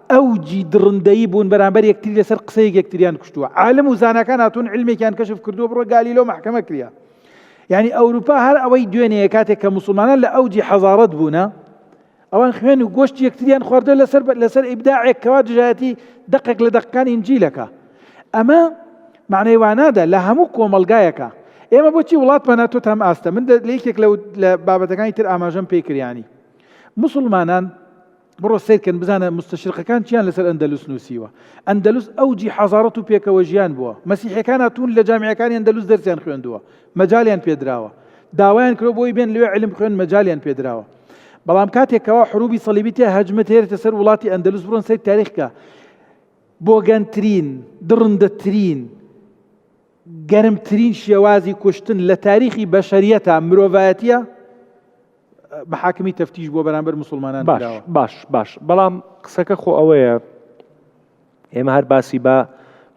ئەوجی دڕندەیی بوون بەرامبەر یەکتری لەسەر قسەیەک یەکتریان کوشتووە عالم و زانەکان هاتوون علمێکیان کەشف کردووە بڕۆ گالیلۆ محکەمە کریا یعنی ئەوروپا هەر ئەوەی دوێنێ کاتێک کە موسڵمانان لە ئەوجی حەزارەت بوونە ئەوان خوێن و گۆشتی یەکتریان خواردە لەسەر ئیبداعێک کەوا دژایەتی دقێک لە دەقەکانی ئینجیلەکە ئەمە معنەی وانادا لە هەموو کۆمەلگایەکە ئێمە بۆچی وڵاتمان ناتۆ تام ئاستە من لە یەکێک لە بابەتەکانی تر ئاماژەم پێکریانی موسڵمانان بڕۆ سیرکەن بزانە مستەشرقەکان چیان لەسەر ئەندەلوس نووسیوە ئەندەلوس ئەوجی حەزارەت و پێکەوە ژیان بووە مەسیحیەکان هاتوون لە جامیعەکانی ئەندەلوس دەرسیان خوێندووە مەجالیان پێدراوە داوایان کرۆ بۆی بێن لەوێ علم خوێن مەجالیان پێدراوە بەڵام کاتێکەوە حروبی سەلیبی تێ هەجمەت هێرتە سەر وڵاتی ئەندەلوس بڕۆن سەر تاریخکە بۆگەنترین دڕندەترین گەرمترین شێوازی کوشتن لە تاریخی بەشەریەتە مرۆڤایەتیە بە حاکمی تەفتیش بۆ بەرامبەر موسڵمانان باش بەڵام قسەکە خۆ ئەوەیە ئێمە هەر باسی بە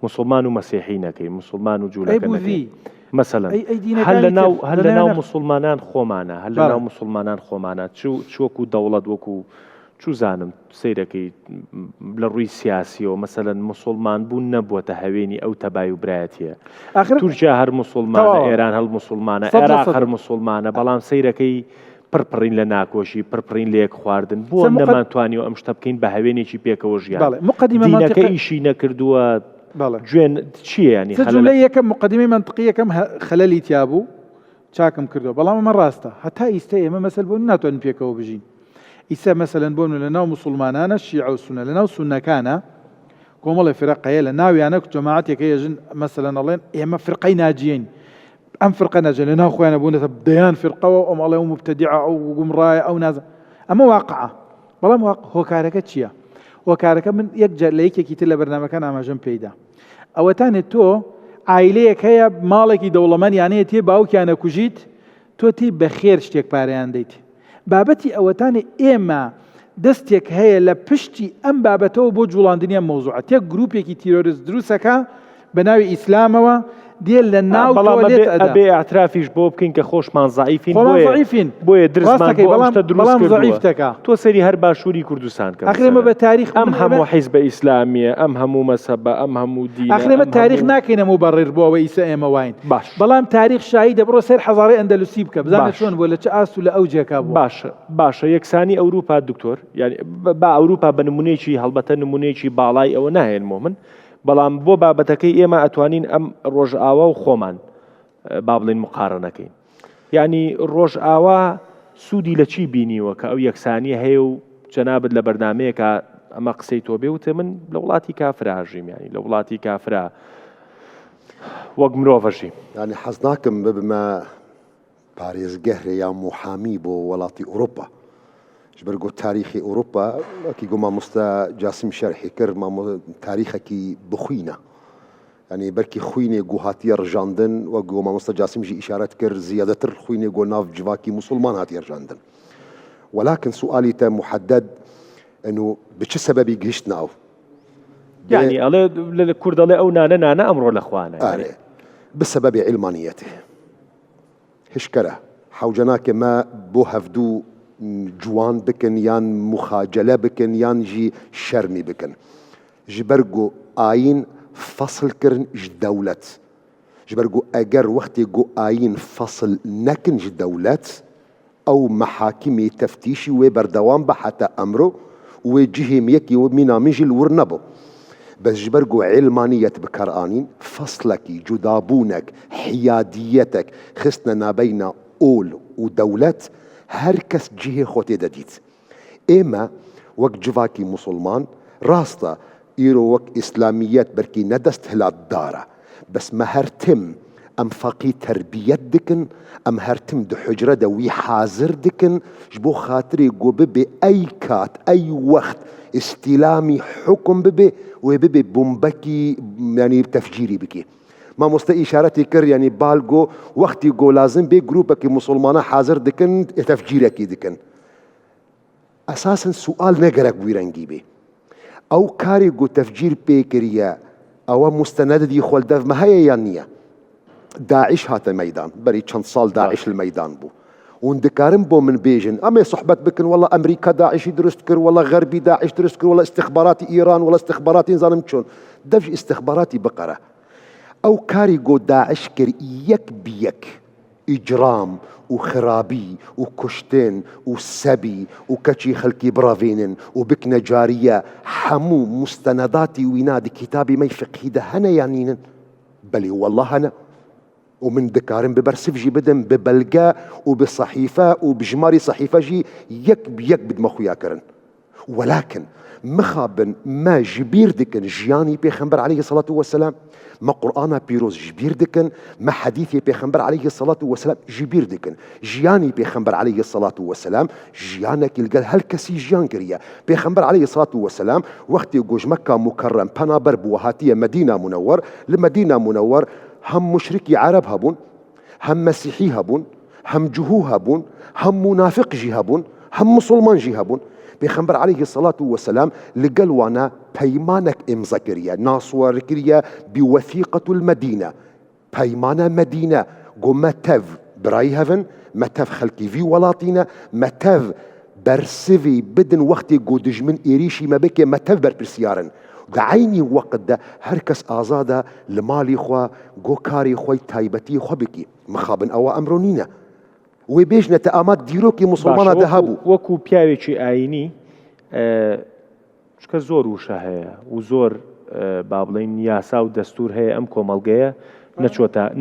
موسڵمان و مەسیحی نەکەین موسڵمان و جوولەکە نەکەین مثلا هەر لە ناو موسڵمانان خۆمانە هەر لە ناو موسڵمانان خۆمانە چوەکو دەوڵەت وەکو چوزانم سیرەکەی لە ڕووی سیاسیەوە مەسەلەن موسڵمان بوون نەبووەتە هەوێنی ئەو تەبای و برایەتیە تورکیا هەر موسڵمانە ئێران هەڵ موسڵمانە عێراق هەر موسڵمانە بەڵام سیرەکەی پڕپڕین لە ناکۆشی پڕپڕین لە یەک خواردن بۆ نەمانتوانیوە ئەم شتە بکەین بە هەوێنێکی پێکەوە ژیان دینەکە ئیشی نەکردووە جوێن چییە ینی جملە یەکەم مقدمەی منطقی یەکەم خەلەلی تیابوو چاکم کردووە بەڵام ئەمە ڕاستە هەتا ئیستا ئێمە مەسەل بۆ ناتوانین پێکەوە بژین ئیسا مەسەلەن بۆن لە ناو موسڵمانانە شیع و سونە لە ناو سونەکانە کۆمەڵی فرقەیە لە ناویانە جەماعەتێکە ێژن مەسەلەن ئەڵێن ئێمە فرقەی ناجیین ئەم فرقە نەجێ لە ناو خۆیانە بوونەتە دەیان فرقەوە ئەم ئەڵێ و مبتەدیعە ئەو گومڕایە ئەو نازە ئەمە واقعە بەڵام هۆکارەکە چییە؟ هۆکارەکە من یەکجار لە یەکێکی تر لە بەرنامەکان ئاماژەم پێیدا ئەوەتانێت تۆ عایلەیەک هەیە ماڵێکی دەوڵەمەندیانەیە تێ باوکیانە کوژیت تۆ تێ بەخێر شتێک پارەیان دەیت بابەتی ئەوەتانێ ئێمە دەستێک هەیە لە پشتی ئەم بابەتەوە بۆ جوڵاندنیە مۆزوعە تێک گروپێکی تیرۆریست دروستەکە بە ناوی ئیسلامەوە دێل لە ناو تۆلێت ئەدا بێ ئاعترافیش بۆ بکەین کە خۆشمان زعیفین بۆیە درزمان بەڵام زعیفتەکە تۆ سەری هەر باشووری کوردستان کە ئەخرێمە بە تاریخ ئەم هەموو حیزبە ئیسلامیە ئەم هەموو مەسەبە ئەم هەموو دینە ئەخرێمە تاریخ ناکەینەمە بەڕێر بۆەوە ئیسە ئێمە واین بەڵام تاریخ شایی دەبڕۆ سەر حەزارەی ئەندەلوسی بکە بزانە چۆن بۆ لە چه ئاست و لە ئەو جێکا بوو باشە یەکسانی ئەوروپا دکتۆر یعنی با ئەوروپا بە نمونەیەکی هەڵبەتە نمونەیەکی باڵای ئەوە ناهێنمەوە من بەڵام بۆ بابەتەکەی ئێمە ئەتوانین ئەم ڕۆژئاوا و خۆمان با بڵێن مقارنەکەین یعنی ڕۆژئاوا سوودی لە چی بینیوە کە ئەو یەکسانیە هەیە و جەنابەت لە بەردامەیەکە ئەمە قسەی تۆ بێوتە من لە وڵاتی کافرا ژیم ینی لە وڵاتی کافرا وەک مرۆڤەژیم ینی حەز ناکەم ببمە پارێزگەهرە یا محامی بۆ وڵاتی ئەوروپا ژبەرگۆ تاریخی ئەوروپا وەکی گۆ مامۆستا جاسیم شەرحی کرد تاریخێکی بخوینە ینی بەرکی خوینێ گوهاتیە ڕژاندن وە گۆ مامۆستا جاسیمژی ئیشارەت کرد زیادەتر خوینێ گۆ ناو جواکی موسڵمان هاتیە ڕژاندن ولكن سؤالي محدد انه بچ سببي گشتنا او يعني الله الكرد الله او نانا امر الاخوان يعني بسبب علمانيته هشكره حوجناك ما بو هفدو جوان بكن يان مخاجله بكن يان جي شرمي بكن جبرجو آين فصل كرن دولت جبرجو اگر وقت جو آين فصل نكن دولت او محاكم تفتيشي وبردوام حتى امره وجههم يكي ومنا مجي الورنبو بس جبرقو علمانية بكرانين فصلك جدابونك حياديتك خصنا نابين أول ودولة هركس جهة خوتي دديت إما وك جفاكي مسلمان راستا إيرو وك إسلاميات بركي ندست هلا الدارة بس ما هرتم أم فقي تربية دكن أم هرتم دو حجرة دوي حاضر دكن جبو خاطري قو ببي أي كات أي وقت استلامي حكم ببي وببي بومبكي يعني تفجيري بكي ما مستي إشارتي كر يعني بالغو وقتي قو لازم بي جروبك مسلمانة حاضر دكن تفجيرك دكن أساسا سؤال نقرك بويرنجي بي أو كاري قو تفجير بيكريا أو مستند دي خول دف ما هي يانية داعش هات الميدان بري چند صال داعش الميدان بو وندكارن بو من بيجن أما صحبت بكن والله أمريكا داعش درست كر والله غربي داعش درست كر والله استخباراتي إيران والله استخباراتي نظام چون دفج استخباراتي بقرة أو كاري قو داعش كر يك بيك إجرام وخرابي وكشتين وسبي وكتشي خلقي برافينن وبكنا جارية حمو مستنداتي وينادي كتابي ما يفقه ده هنا يعنين بل والله هنا ومن ذكارن ببرسفجي بدن ببلقاء وبصحيفة وبجماري صحيفة جي يك بيك بدمخو ياكرن ولكن مخابن ما جبير دكن جياني بيخنبر عليه الصلاة والسلام ما قرآن بيروز جبير دكن ما حديثي بيخنبر عليه الصلاة والسلام جبير دكن جياني بيخنبر عليه الصلاة والسلام جيانك القل هل كسي جيان كريا بيخنبر عليه الصلاة والسلام وقت يقوج مكة مكرم بنابر بوهاتية مدينة منور لمدينة منور هم مشركي عرب هبون هم مسيحي هبون هم جهو هبون هم منافق جي هبون هم مسلمان جي هبون بيخنبر عليه الصلاة والسلام لقل وانا بيمانك امزكريا ناصور كريا بوثيقة المدينة بيمانة مدينة قو متف براي هفن متف خلقي في ولاتينا متف برسفي بدن وقتي قو دجمن إيريشي ما بكي متف برسيارن دعيني وقت ده هركس آزاده لمالي خوا قو كاري خوي تايبتي خوا بكي مخابن أو أمرونينا وبيجنا تأمات ديروكي مسلمانة دهابو وكو بياويشي آيني شكا زور وشا هيا وزور بابلين ياسا ودستور هيا أم كومالغيا نتشوتا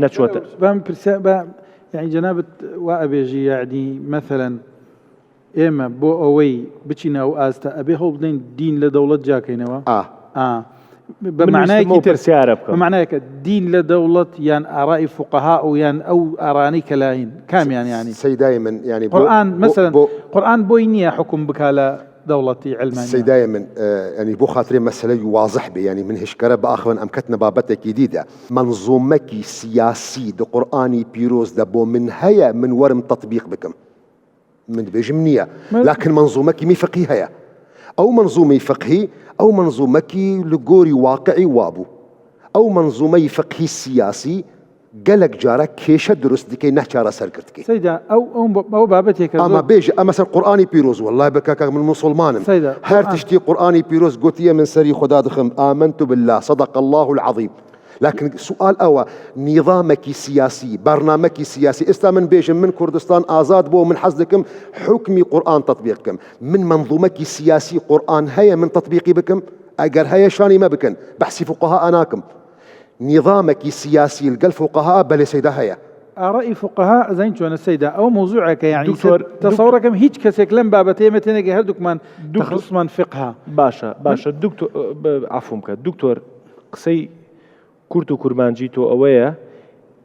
يعني جنابة وأبيجي يعني مثلا إما بو أوي بچينا أو آستا أبي هو بدين دين لدولة جاكينوا بمعنى كتير بمعنى دين لدولة يعني آراء فقهاء ويان أو آراني كلاهين كام يعني سي دائما يعني قرآن مثلا قرآن بوينية حكم بكالا دولتي علمانية سي دائما يعني بو خاطري مسألة واضح بي يعني من هشكرة بآخر أمكتنا بابتك جديدة منظومك سياسي دو قرآني بيروز دبو من هيا من ورم تطبيق بكم من بجمنية لكن منظومك مي فقهية أو منظومي فقهي أو منظومك لقوري واقعي وابو أو منظومي فقهي سياسي قالك جارك كيش درست دكي نحجار سرقتك سيدا أو بابتك أما بيج أما سر قرآني بيروز والله بكاك من مسلمان سيدا هر تشتي قرآني بيروز قوتية من سري خدا دخم آمنت بالله صدق الله العظيم لكن سؤال أوا نظامك سياسي برنامجك سياسي إسلام من بيش من كردستان آزاد بو من حزدكم حكمي قرآن تطبيقكم من منظومك سياسي قرآن هيا من تطبيقي بكم أجر هيا شاني ما بكن بحسي فقهاء أناكم نظامك سياسي القل فقهاء بل سيدا هيا آراء فقهاء زين شو أنا السيدة أو موضوعك يعني تصورك هيك كسك لم بابتي متنجي هردك من تخص من فقهها باشا دكتور عفومك دكتور قصي کورت و کورمانجی تۆ ئەوەیە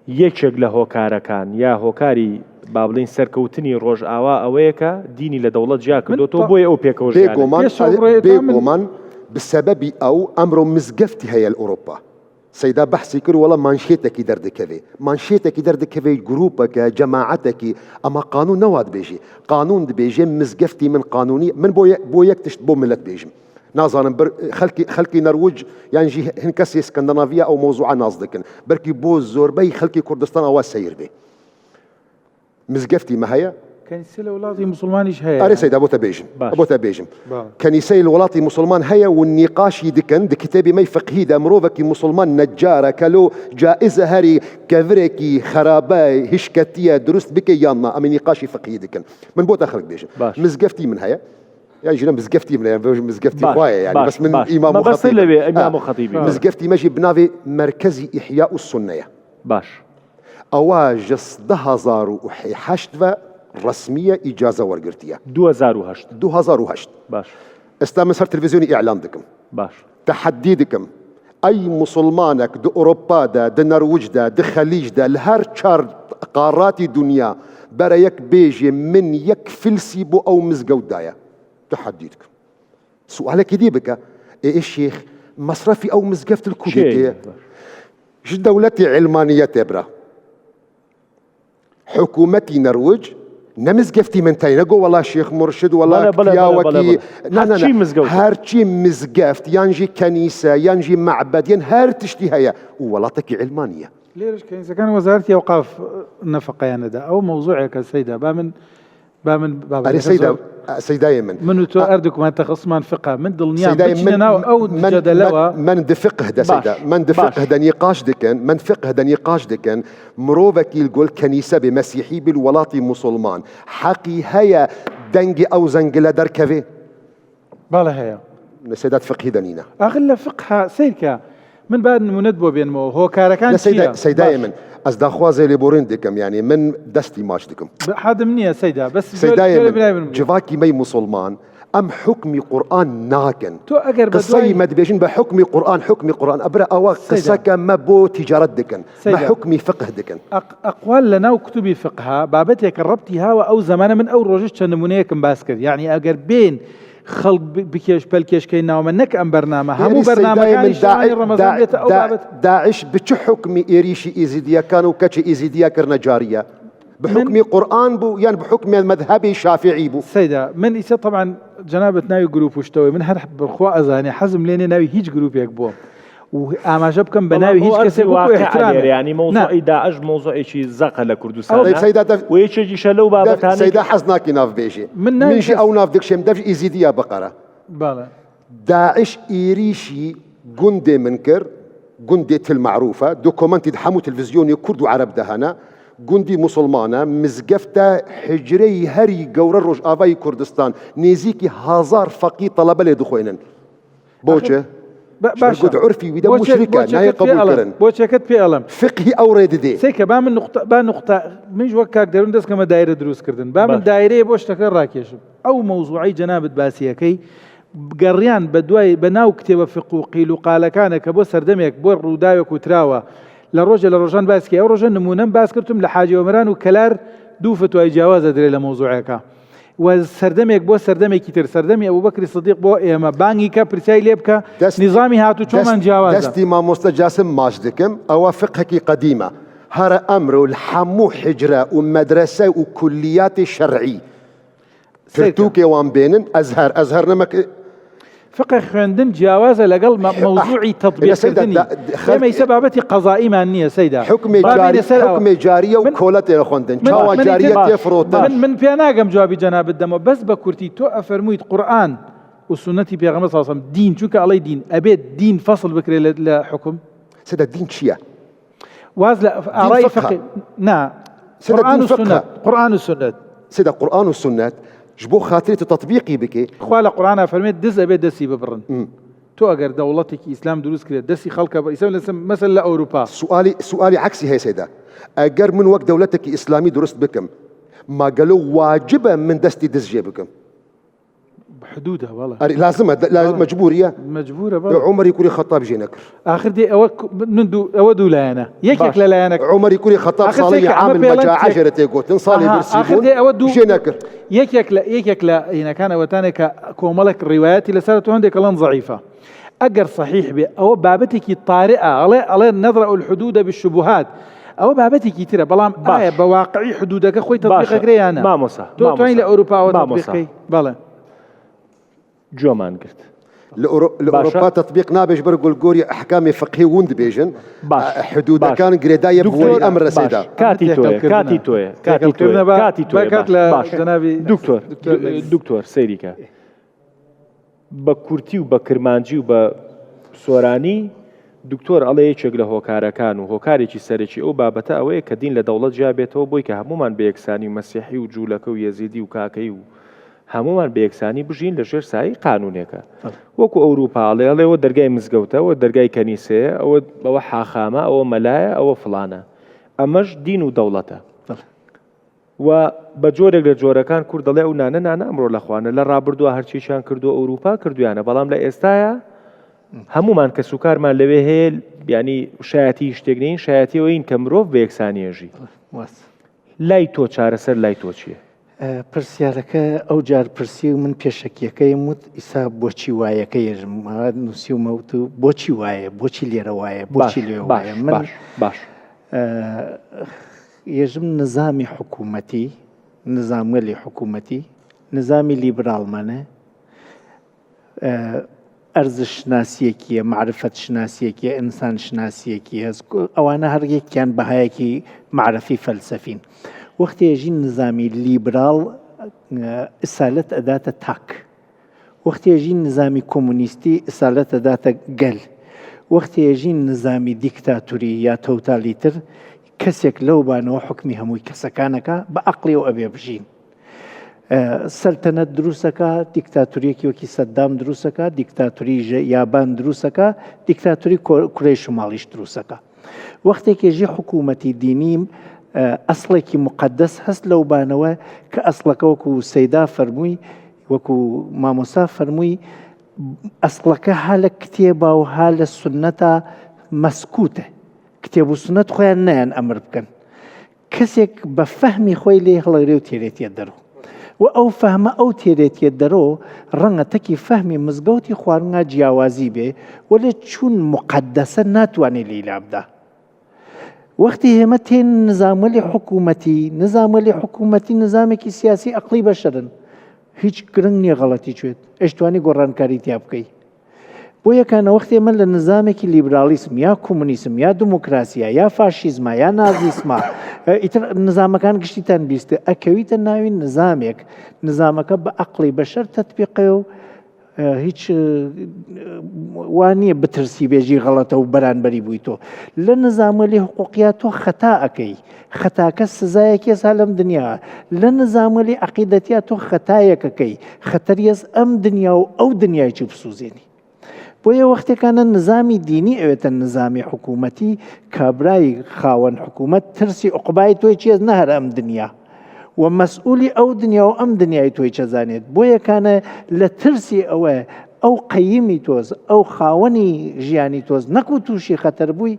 یەکێک لە هۆکارەکان یا هۆکاری با بڵین سەرکەوتنی ڕۆژئاوا ئەوەیەکە دینی لە دەوڵەت جیا کردوتەوە بۆیە ئەو پێکەوە بێگومان بسبب أو أمر مزقفتي هي الأوروبا سيدا بحثي كر والله مانشيتك دردكذي مانشيتك دردكذي جروبك جماعتك أما قانون نواد بيجي قانون بيجي مزقفتي من قانوني من بويك تشتبو ملت بيجي نازانم خلقي نرويج يعني جي هنكسي اسكندنافيا او موضوع نازدكن بركي بوز زوربي خلقي كردستان او سير بي مزقفتي ما هي كنيسة الولاطي مسلمانيش هي اري سيد ابو تبيجم كنيسة الولاطي مسلمان هي والنقاش يدكن كتابي ما فقهي دا مروفك مسلمان نجارة كلو جائزة هري كفركي خراباي هشكتية درست بك يانا امي نقاشي فقهي دكن من بوتا خلق بيجم مزقفتي من هي يعني جينا مزقفتي من يعني مزقفتي باش، خوايا يعني باش، بس من باش. إمام ما بس وخطيب اللي إمام وخطيب. مزقفتي ماشي بنافي مركزي إحياء السنة باش أواجس 2008 رسمية إجازة ورقرتية 2008 باش استمسر تلفزيوني إعلان دكم باش تحدي دكم أي مسلمانك دو أوروبا دا دو نرويج دا دو خليج دا لهر چار قارات دنيا برا يك بيجي من يك فلسي بو أو مزقود دايا تحدي دكم سؤالك دي بك إيه الشيخ مصرفي أو مزقفت الكوبيتية ش دولتي علمانية تبرا حكومتي نرويج نمزقفتي من تاينقو والله شيخ مرشد والله كياوكي هرشي مزقفت ينجي كنيسة ينجي معبد هر تشتي هيا والله تكي علمانية ليش كنيسة كان وزارتي أوقاف نفقة يعني ده أو موضوعك السيدة بامن سيدة يمن من تو أردك ما تخصمان فقه من ضلنيان بتشنا أو جدلوا من دفقه ده سيدة من دفقه ده نقاش دكن من فقه ده نقاش دكن مروفك يقول كنيسة بمسيحي بالولاطي مسلمان حقي هيا دنجي أو زنجلة دركفي بالا هيا سيدات فقه دنينا أغلى فقه سيركا من بعد مندبو بين مو هو كاركان سيدة يمن أصدق خوازي لبورين دكم يعني من دستي ماش دكم هذا مني يا سيدة بس سيدة يمن جواكي مي مسلمان أم حكمي قرآن ناكن تو أجر قصي ما تبيجين بحكمي قرآن أبرا أوا قصة ما بو تجارة دكن ما حكمي فقه دكن أقوال لنا وكتبي فقهها بابتي كربتها أو زمان من أو رجش نمونيكم باسكت يعني أجر بين خلق بكيش بالكيش كينا ومنك أم برنامج همو برنامج يعني شهر رمضان داعش بحكمي إيريشي إيزيديا كانوا كتش إيزيديا كرنا جارية بحكمي قرآن بو يعني بحكمي المذهبي شافعي بو سيدة من إيسا طبعا جنابة ناوي جروب وشتوي من هذا برخواء أزاني حزم ليني ناوي هيج جروب يكبوه وأما جبكم بناوي هيج كسي بوكو احترام يعني موضوع داعش موضوع شيء زق لكردستان طيب سيدة ويشجي شلو بابتاني سيدة حزناكي ناف بيجي من شي أو ناف دكشم دفش إيزيديا بقرة بالا داعش إيريشي جندي منكر جندي المعروفة دوكومنتي دحمو تلفزيوني كرد وعرب دهنا جندي مسلمانة مزقفتا حجري هري قور الرج آفاي كردستان نيزيكي هزار فقي طلبة لدخوينن بوجه قد عرفي ودا مشركة ناي قبول كرن بوشكت في ألم فقهي أوريد دي سيكا بامن نقطة مش وكاك دارون دس كما دائرة دروس كردن بامن دائرة بوش تكر راكيش أو موضوعي جنابة باسية كي قريان بدواي بناو كتب فقه قيلو قال كان كبو سردميك بور رودايك وتراوى لروجان باسكي أو روجان نمونم باسكرتم لحاجة ومران وكلار دوفت وإجاوازة دري لموضوعك وسردميك بو سردمي كتير سردمي أبو بكر الصديق بو إما بانجي كبرساي ليبكا نظامي هاتو شومان جاوازة دستي ما مستجاسم ماجدكم أو فقهك قديمة هر أمر الحمو حجرة ومدرسة وكليات شرعي فرتوكي وان بينن أزهر نمك فقه خوندن جوازه لقل موضوعي تطبيق كردني لما يسببتي قضائي معنية سيدة حكم جارية وكولت خوندن شاوى جارية يفروتن من بياناقم جوابي جناب الدم بس بكرتي تو أفرميت قرآن وسنتي بيغمس صلى الله عليه وسلم دين شوك علي دين أبيت دين فصل بكري لحكم سيدة الدين شيا وازل أرأي فقه نعم قرآن والسنة سيدة قرآن والسنة جبو خاطري تطبيقي بكي خوالا قرآن فرميت دز أبي دسي ببرن تو أجر دولتك إسلام دروس كده دسي خلقها بإسلام مثلا لأوروبا سؤالي عكسي هي سيدة أجر من وقت دولتك إسلامي درست بكم ما قالوا واجبة من دستي دز جيبكم بحدودها والله لازم مجبورية والله عمر يكون خطاب جينكر آخر دي أودو لانا يكيك لانك عمر يكون خطاب صالي عامل مجا عشرة يقول صالي برسيبون آخر دي أودو جينكر يكيك لا هنا كان وتانك كوملك الروايات اللي صارت عندك لان ضعيفة أجر صحيح أو بابتك الطارئة على النظرة الحدود بالشبهات أو بابتك ترى بلام بواقعي حدودك أخوي تطبيقك ريانا ما مصح تو توين لأوروبا وتطبيقي بلا جومان قلت لأوروبا تطبيق نابج برقول قوري أحكام فقهي وند بيجن حدود كان قريداية بولي أمر سيدا كاتي توي دكتور سيريكا بكورتي وبكرمانجي وبسوراني دكتور الله يشغل هوكارەکان و هۆکارێکی سەرەکی ئەو بابەتە ئەوەیە کە دین لە دەوڵەت جابێتەوە بۆی کە هەمومان بە یەکسانی و مەسیحی و جوولەکە و یەزیدی و کاکەی و هەمومان بە یەکسانی بژین لە ژێر سایی قانونێکە وەکو ئەوروپاڵێڵێەوە دەرگای مزگەوتە ئەوە دەرگای کەنیسەیە ئەوە حاخامە ئەوە مەلایە ئەوە فڵانە ئەمەش دین و دەوڵەتە و بە جۆرێک لە جۆرەکان کورد دەڵێ ئەو نانە ئەمڕۆ لەخواانە لە ڕابردووە هەرچیشان کردو ئەوروپا کردویانە بەڵام لە ئێستاە هەمومان کە سوکارمان لەوێ هەیە ینی شایەتی شتێک نین شایەتیەوە این کە مرۆڤ بە یەکسانیێژی لای تۆ چارەسەر لای تۆ چییە؟ پرسیارەکە ئەو جار پرسی و من پێشەکیەکەی وت ئیسا بۆچی وایەکە ێژم نووسیومەوت و بۆچی وایە بۆچی لێرە وایە بۆچی لێ وایە من باش ێژم نظامی حکوومەتی نظاموەلی حکوومەتی نظامی لیبراڵمانە ئەرزش شناسیەکیە معرفەت شناسیەکیە ئینسان شناسیەکی هەست ئەوانە هەرگێکیان بەهایەکی معرفی فەلسەفین وەختێژی نظامی لیبراڵ ئسالەت ئەداتە تاک وەختێژی نظامی کۆمونیستی ئسالەت ئەداتە گەل وەختێژی نظامی دیکتاتوری یا تۆتالیتر کەسێک لەو بانەوە حکمی هەمووی کەسەکانەکە بە عەقڵی و ئەبێ بژین سەلتەنەت دروستەکە دیکتاتوریەکی وەکی سەددام دروستەکە دیکتاتوری یابان دروستەکە دیکتاتوری کوڕەی شماڵیش دروستەکە وەختێکێژی حکوومەتی دینیم ئەسڵێکی مقدس هەست لەو بانەوە کە ئەسڵەکە وەکو سەیدا فەرمووی وەکو مامۆسا فەرمووی ئەسڵەکە ها لە کتێبە و ها لە سونەتە مەسکوتە کتێب و سونەت خۆیان نەیان ئەمر بکەن کەسێک بە فەهمی خۆی لێ هەڵەگرێ و تێرێتیە دەرەوە و ئەو فەهمە ئەو تێرێتیە دەرەوە ڕەنگە تەکی فەهمی مزگەوتی خواردنگا جیاوازی بێ و لێ چون مقدسە ناتوانێت لێلا بدا وەختی هێمە تێن نظاموەلی حکوومەتی نظامێکی سیاسی عەقڵی بەشەرن هیچ گرنگ نییە غەڵەتی کوێت ئەشتوانی گۆڕانکاری تیا بکەی بۆ یەکانە وەختی ئێمە لە نظامێکی لیبرالیسم یا کۆمونیسم یا دموکراسیە یا فاشیزمە یا نازیسمە ئیتر نظامەکان گشتیتان بیستە ئەکەویتە ناوی نظامێک نظامەکە بە عەقڵی بەشەر تەطبیقێ و هیچ وانییە بترسی بێژی غەڵەتە و بەرانبەری بووی تۆ لە نظاموەلی حقوقیا تۆ خەتا ئەەکەی خەتاکە سزایەکی ێسا لەم دنیا لە نظاموەلی عەقیدەتیا تۆ خەتایەکەکەی خەتەریەز ئەم دنیا و ئەو دنیایکی بسوزێنی بۆیە وەختێکانە نظامی دینی ئەوێتە نظامی حکوومەتی کابرای خاوەن حکوومەت ترسی عقوبای تۆی چێز نەهەر ئەم دنیا و مەسئولی ئەو دنیا و ئەم دنیای تۆی چەزانێت بۆ یەکانە لە ترسی ئەوە ئەو قەیمی تۆز ئەو خاوەنی ژیانی تۆز نەکو تووشی خەتەر بووی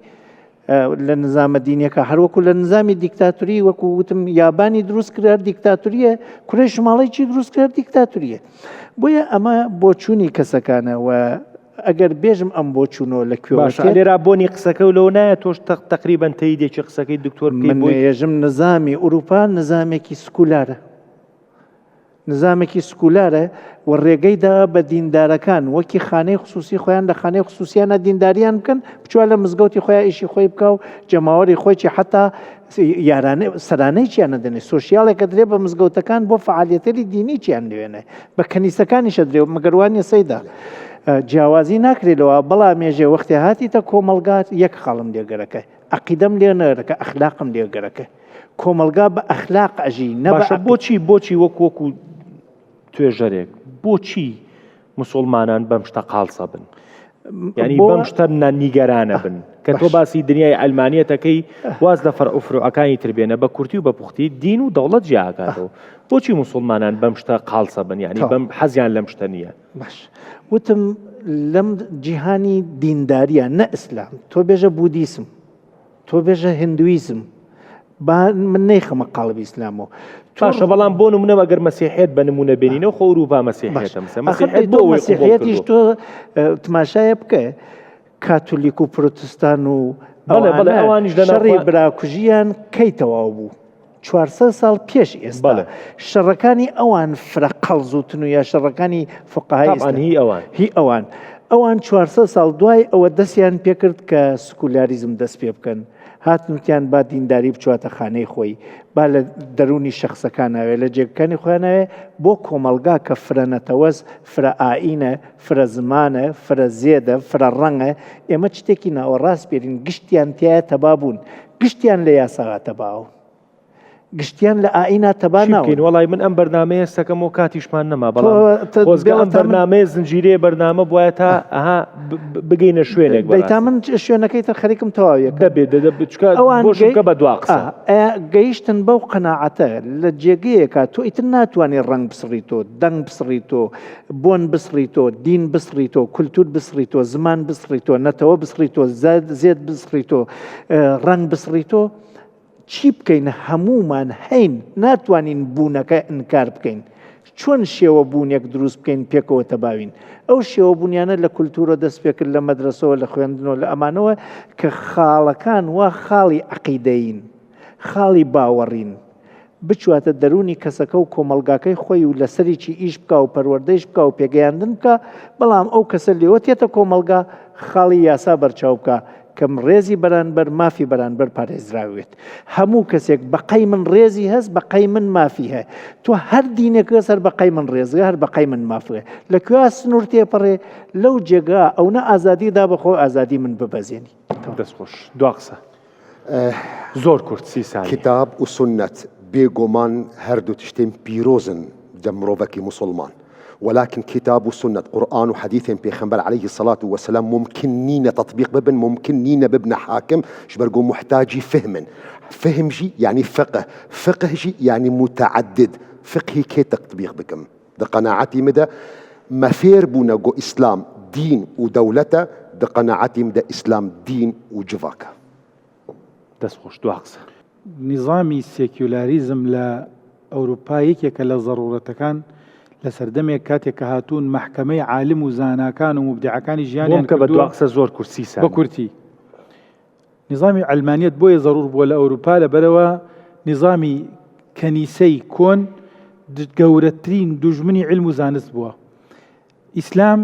لە نظامە دینیەکە هەروەکو لە نظامی دیکتاتوری وەکو وتم یابانی دروست کرد دیکتاتوریە کوڕەی شماڵی دروست کرد دیکتاتوریە بۆیە ئەمە بۆچوونی کەسەکانە و ئەگەر بێژم ئەم بۆ چوونەوە لە کوێوە لێرا بۆنی قسەکە و لەو نایە تۆش تقریبەن تەیدێکی قسەکەی دکتۆر منێژم نظامی ئوروپا نظامێکی سکولارە نظامێکی سکولارە و ڕێگەیدا بە دیندارەکان وەکی خانەی خصوصی خۆیان لە خانەی خصوصیانە دینداریان بکەن بچوە لە مزگەوتی خۆیان ئیشی خۆی بکە و جەماوەری خۆیی حتا یارانە سەرانەی چیان نەدەنێ سۆشیالێکە درێ بە مزگەوتەکان بۆ فعالیەتەری دینی چیان لێنێ بە کەنیسەکانیشە درێ مەگەروانی سەیدا جیاوازی ناکرێتەوە بەڵام مێژێ وەختی هاتیتە کۆمەلگات یەک خاڵم لێگەرەکە عەقیدەم لێ نەرەکە ئەخلاقم لێگەرەکە کۆمەلگا بە ئەخلاق ئەژی نەباشە بۆچی وەکو توێژەرێک بۆچی مسلمانان بەم شتە قاڵسە بن یعنی بەم شتە نیگەرانە بن کە تۆ باسی دنیای ئەلمانیەتەکەی واز لە فەرع و فروعەکانی تربێنە بە کورتی و بە پوختی دین و دەوڵەت جیاکاتەوە بۆچی مسلمانان بەم شتە قاڵسە بن یعنی بەم حەزیان لەم شتە نییە باش وتم لەم جیهانی دینداریە نە ئیسلام تۆ بێژە بودیسم تۆ بێژە هندویزم من نەیخەمە قاڵبی ئیسلامەوە باشە بەڵام بۆ نمونە ئەگەر مەسیحێت بە نمونە بێنینەوە خۆ ئوروپا مەسیحێتە مەسیحێتیش تۆ تماشایە بکە کاتولیک و پرۆتستان و ئەوانیش شەڕی براکوژیان کەی تەواو بوو 400 ساڵ پێش ئێستا شەڕەکانی ئەوان فرەقەڵزوتن و یا شەڕەکانی فقەهای هی ئەوان 400 ساڵ دوای ئەوە دەستیان پێکرد کە سکولاریزم دەست پێ بکەن هاتنوتیان با دینداری بچواتە خانەی خۆی با لە دەرونی شەخصەکاناوێ لە جێگەکانی خۆیاناوێ بۆ کۆمەلگا کە فرەنەتەوەز فرە ئائینە فرە زمانە فرە زێدە فرە ڕەنگە ئێمە شتێکی ناوەڕاست بێرین گشتیان تایە تەبابوون گشتیان لە یاساغا تەباون گشتیان لە ئائینا تەباناوە بکەین وڵی من ئەم بەرنامە ئێستەکەم و کاتیشمان نەما بەڵام خۆزگە ئەم بەرنامەیە زنجیرەیە بەرنامە بواە تا ئەها بگەینە شوێنێک دەیتا من شوێنەکەی تر خەریکم تەواویەکە دەبێت بۆشکە بە دواقسە گەیشتن بەو قەناعەتە لە جێگەیەکە تۆ ئیتر ناتوانێت ڕنگ بسڕیتۆ دەنگ بسڕیتۆ بۆن بسڕیتۆ دین بسڕیتۆ کولتور بسڕیتۆ زمان بسڕیتۆ نەتەوە بسڕیتۆ زێت بسڕیتۆ ڕنگ بسڕیتۆ چی بکەین هەمومان هەین ناتوانین بوونەکە ئینکار بکەین چۆن شێوە بوونێک دروست بکەین پێکەوە تەباوین ئەو شێوە بوونیانە لە کولتورە دەست پێکرد لە مەدرسەوە لە خوێندنەوە لە ئەمانەوە کە خاڵەکان وا خاڵی عەقیدەیین خاڵی باوەڕین بچواتە دەرونی کەسەکە و کۆمەلگاکەی خۆی و لەسەریی ئیش بکە و پەروەردەیش بکە و پێگەیاندن بکە بەڵام ئەو کەسە لێوە تێتە کۆمەلگا خاڵی یاسا بەرچاو بکە کەم ڕێزی بەرانبەر مافی بەرانبەر پارێزراوێت هەموو کەسێک بەقەی من ڕێزی هەست بەقەی من مافی هەیە تۆ هەر دینێکە سەر بەقەی من ڕێزگە هەر بەقەی من مافێ لەکوێ سنوور تێپەڕێ لەو جێگا ئەو نە ئازادیدا بەخۆ ئازادی من ببەزێنی دەستخۆش دواقسە زۆر کورت سی ساڵ کتاب و سنت بێگومان هەردوو تشتێن پیرۆزن لە مرۆڤێکی مسلمان ولكن كتاب وسنة قرآن وحديث بيخنبر عليه الصلاة والسلام ممكن نينا تطبيق ببن ممكن نينا ببن حاكم شبرقو محتاجي فهم جي يعني فقه جي يعني متعدد فقهي كي تطبيق بكم ده قناعتي مدى ما فير بونا جو إسلام دين ودولته ده قناعتي مدى إسلام دين وجفاكا دەستخۆش دواقسە نظامی سێکولاريزم لە ئەوروپا یەکێکە لە ضرورەتەکان لە سەردەمێک کاتێک کە هاتوون محکەمەی عالم و زاناکان و مبدعەکانی ژیانیان کە بە دواقسە زۆر کورسی سا بە کورتی نظامی علمانیت بۆیە ضرور بووە لە ئەوروپا لەبەرەوە نظامی کەنیسەی کۆن گەورەترین دوژمنی علم و زانست بووە ئیسلام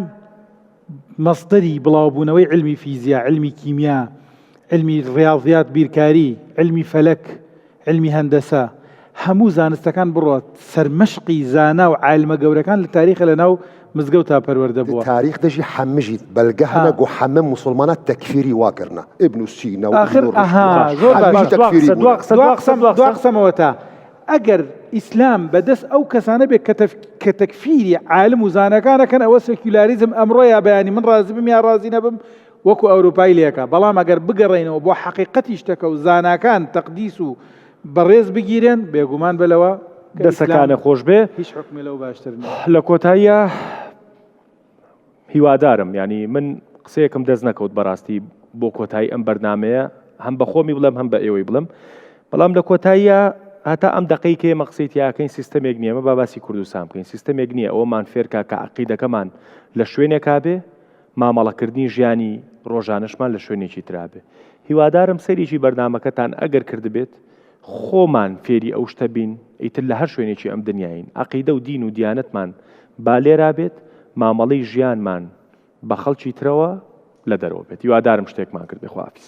مەصدەری بڵاوبوونەوەی علمی فیزیا علمی کیمیا علمی ڕیاضیات بیرکاری علمی فەلەک علمی هەندەسە هەموو زانستەکان بڕۆت سەرمەشقی زانا و عالمە گەورەکان لە تاریخە لە ناو مزگەوت تا پەروەردە بووە تاریخ دەژی حەمژی بەلگە هەنە گۆ حەمە مسلمانە تەکفیری واکردنە ئیبن سینا و آخر دواقسەمەوە تا ئەگەر ئیسلام بەدەست ئەو کەسانە بێت کە تەکفیری عالم و زانەکانەکەن ئەوە سێکولاریزم ئەمڕۆ یا بەیانی من ڕازی بم یا ڕازی نەبم وەکو ئەوروپای لێکە بەڵام ئەگەر بگەڕێنەوە بۆ حەقیقەتی شتەکە و زاناکان تەقدیس و بەڕێز بگیرێن بێگومان بلەوە دەسەکانە خۆش بێ هیچ حکمی لەو باشتر لە کۆتاییە هیوادارم ینی من قسەیەکم دەست نەکەوت بەڕاستی بۆ کۆتایی ئەم بەرنمەیە هەم بە خۆمی بڵم هەم بە ئێوەی بڵم بەڵام لە کۆتاییە هەتا ئەم دقەی کە ئێمە قسەی تیاکەین سیستەمێک نییە ئەمە باسی کوردستان بکەین سیستەمێک نییە ئەوەمان فێرکا کە عەقیدەکەمان لە شوێنێکا بێ مامەڵەکردنی ژیانی ڕۆژانەشمان لە شوێنێکی ترابێ هیوادارم سەریکی بەرنمەکەتان ئەگەر کردبێت خۆمان فێری ئەو شتە بین ئیتر لە هەر شوێنێکی ئەم دنیاین عەقیدە و دین و دیانەتمان با لێرا بێت مامەڵەی ژیانمان بە خەڵکی ترەوە لە دەرەوە بێت هیوادارم شتێکمان کرد بێ خواحافیز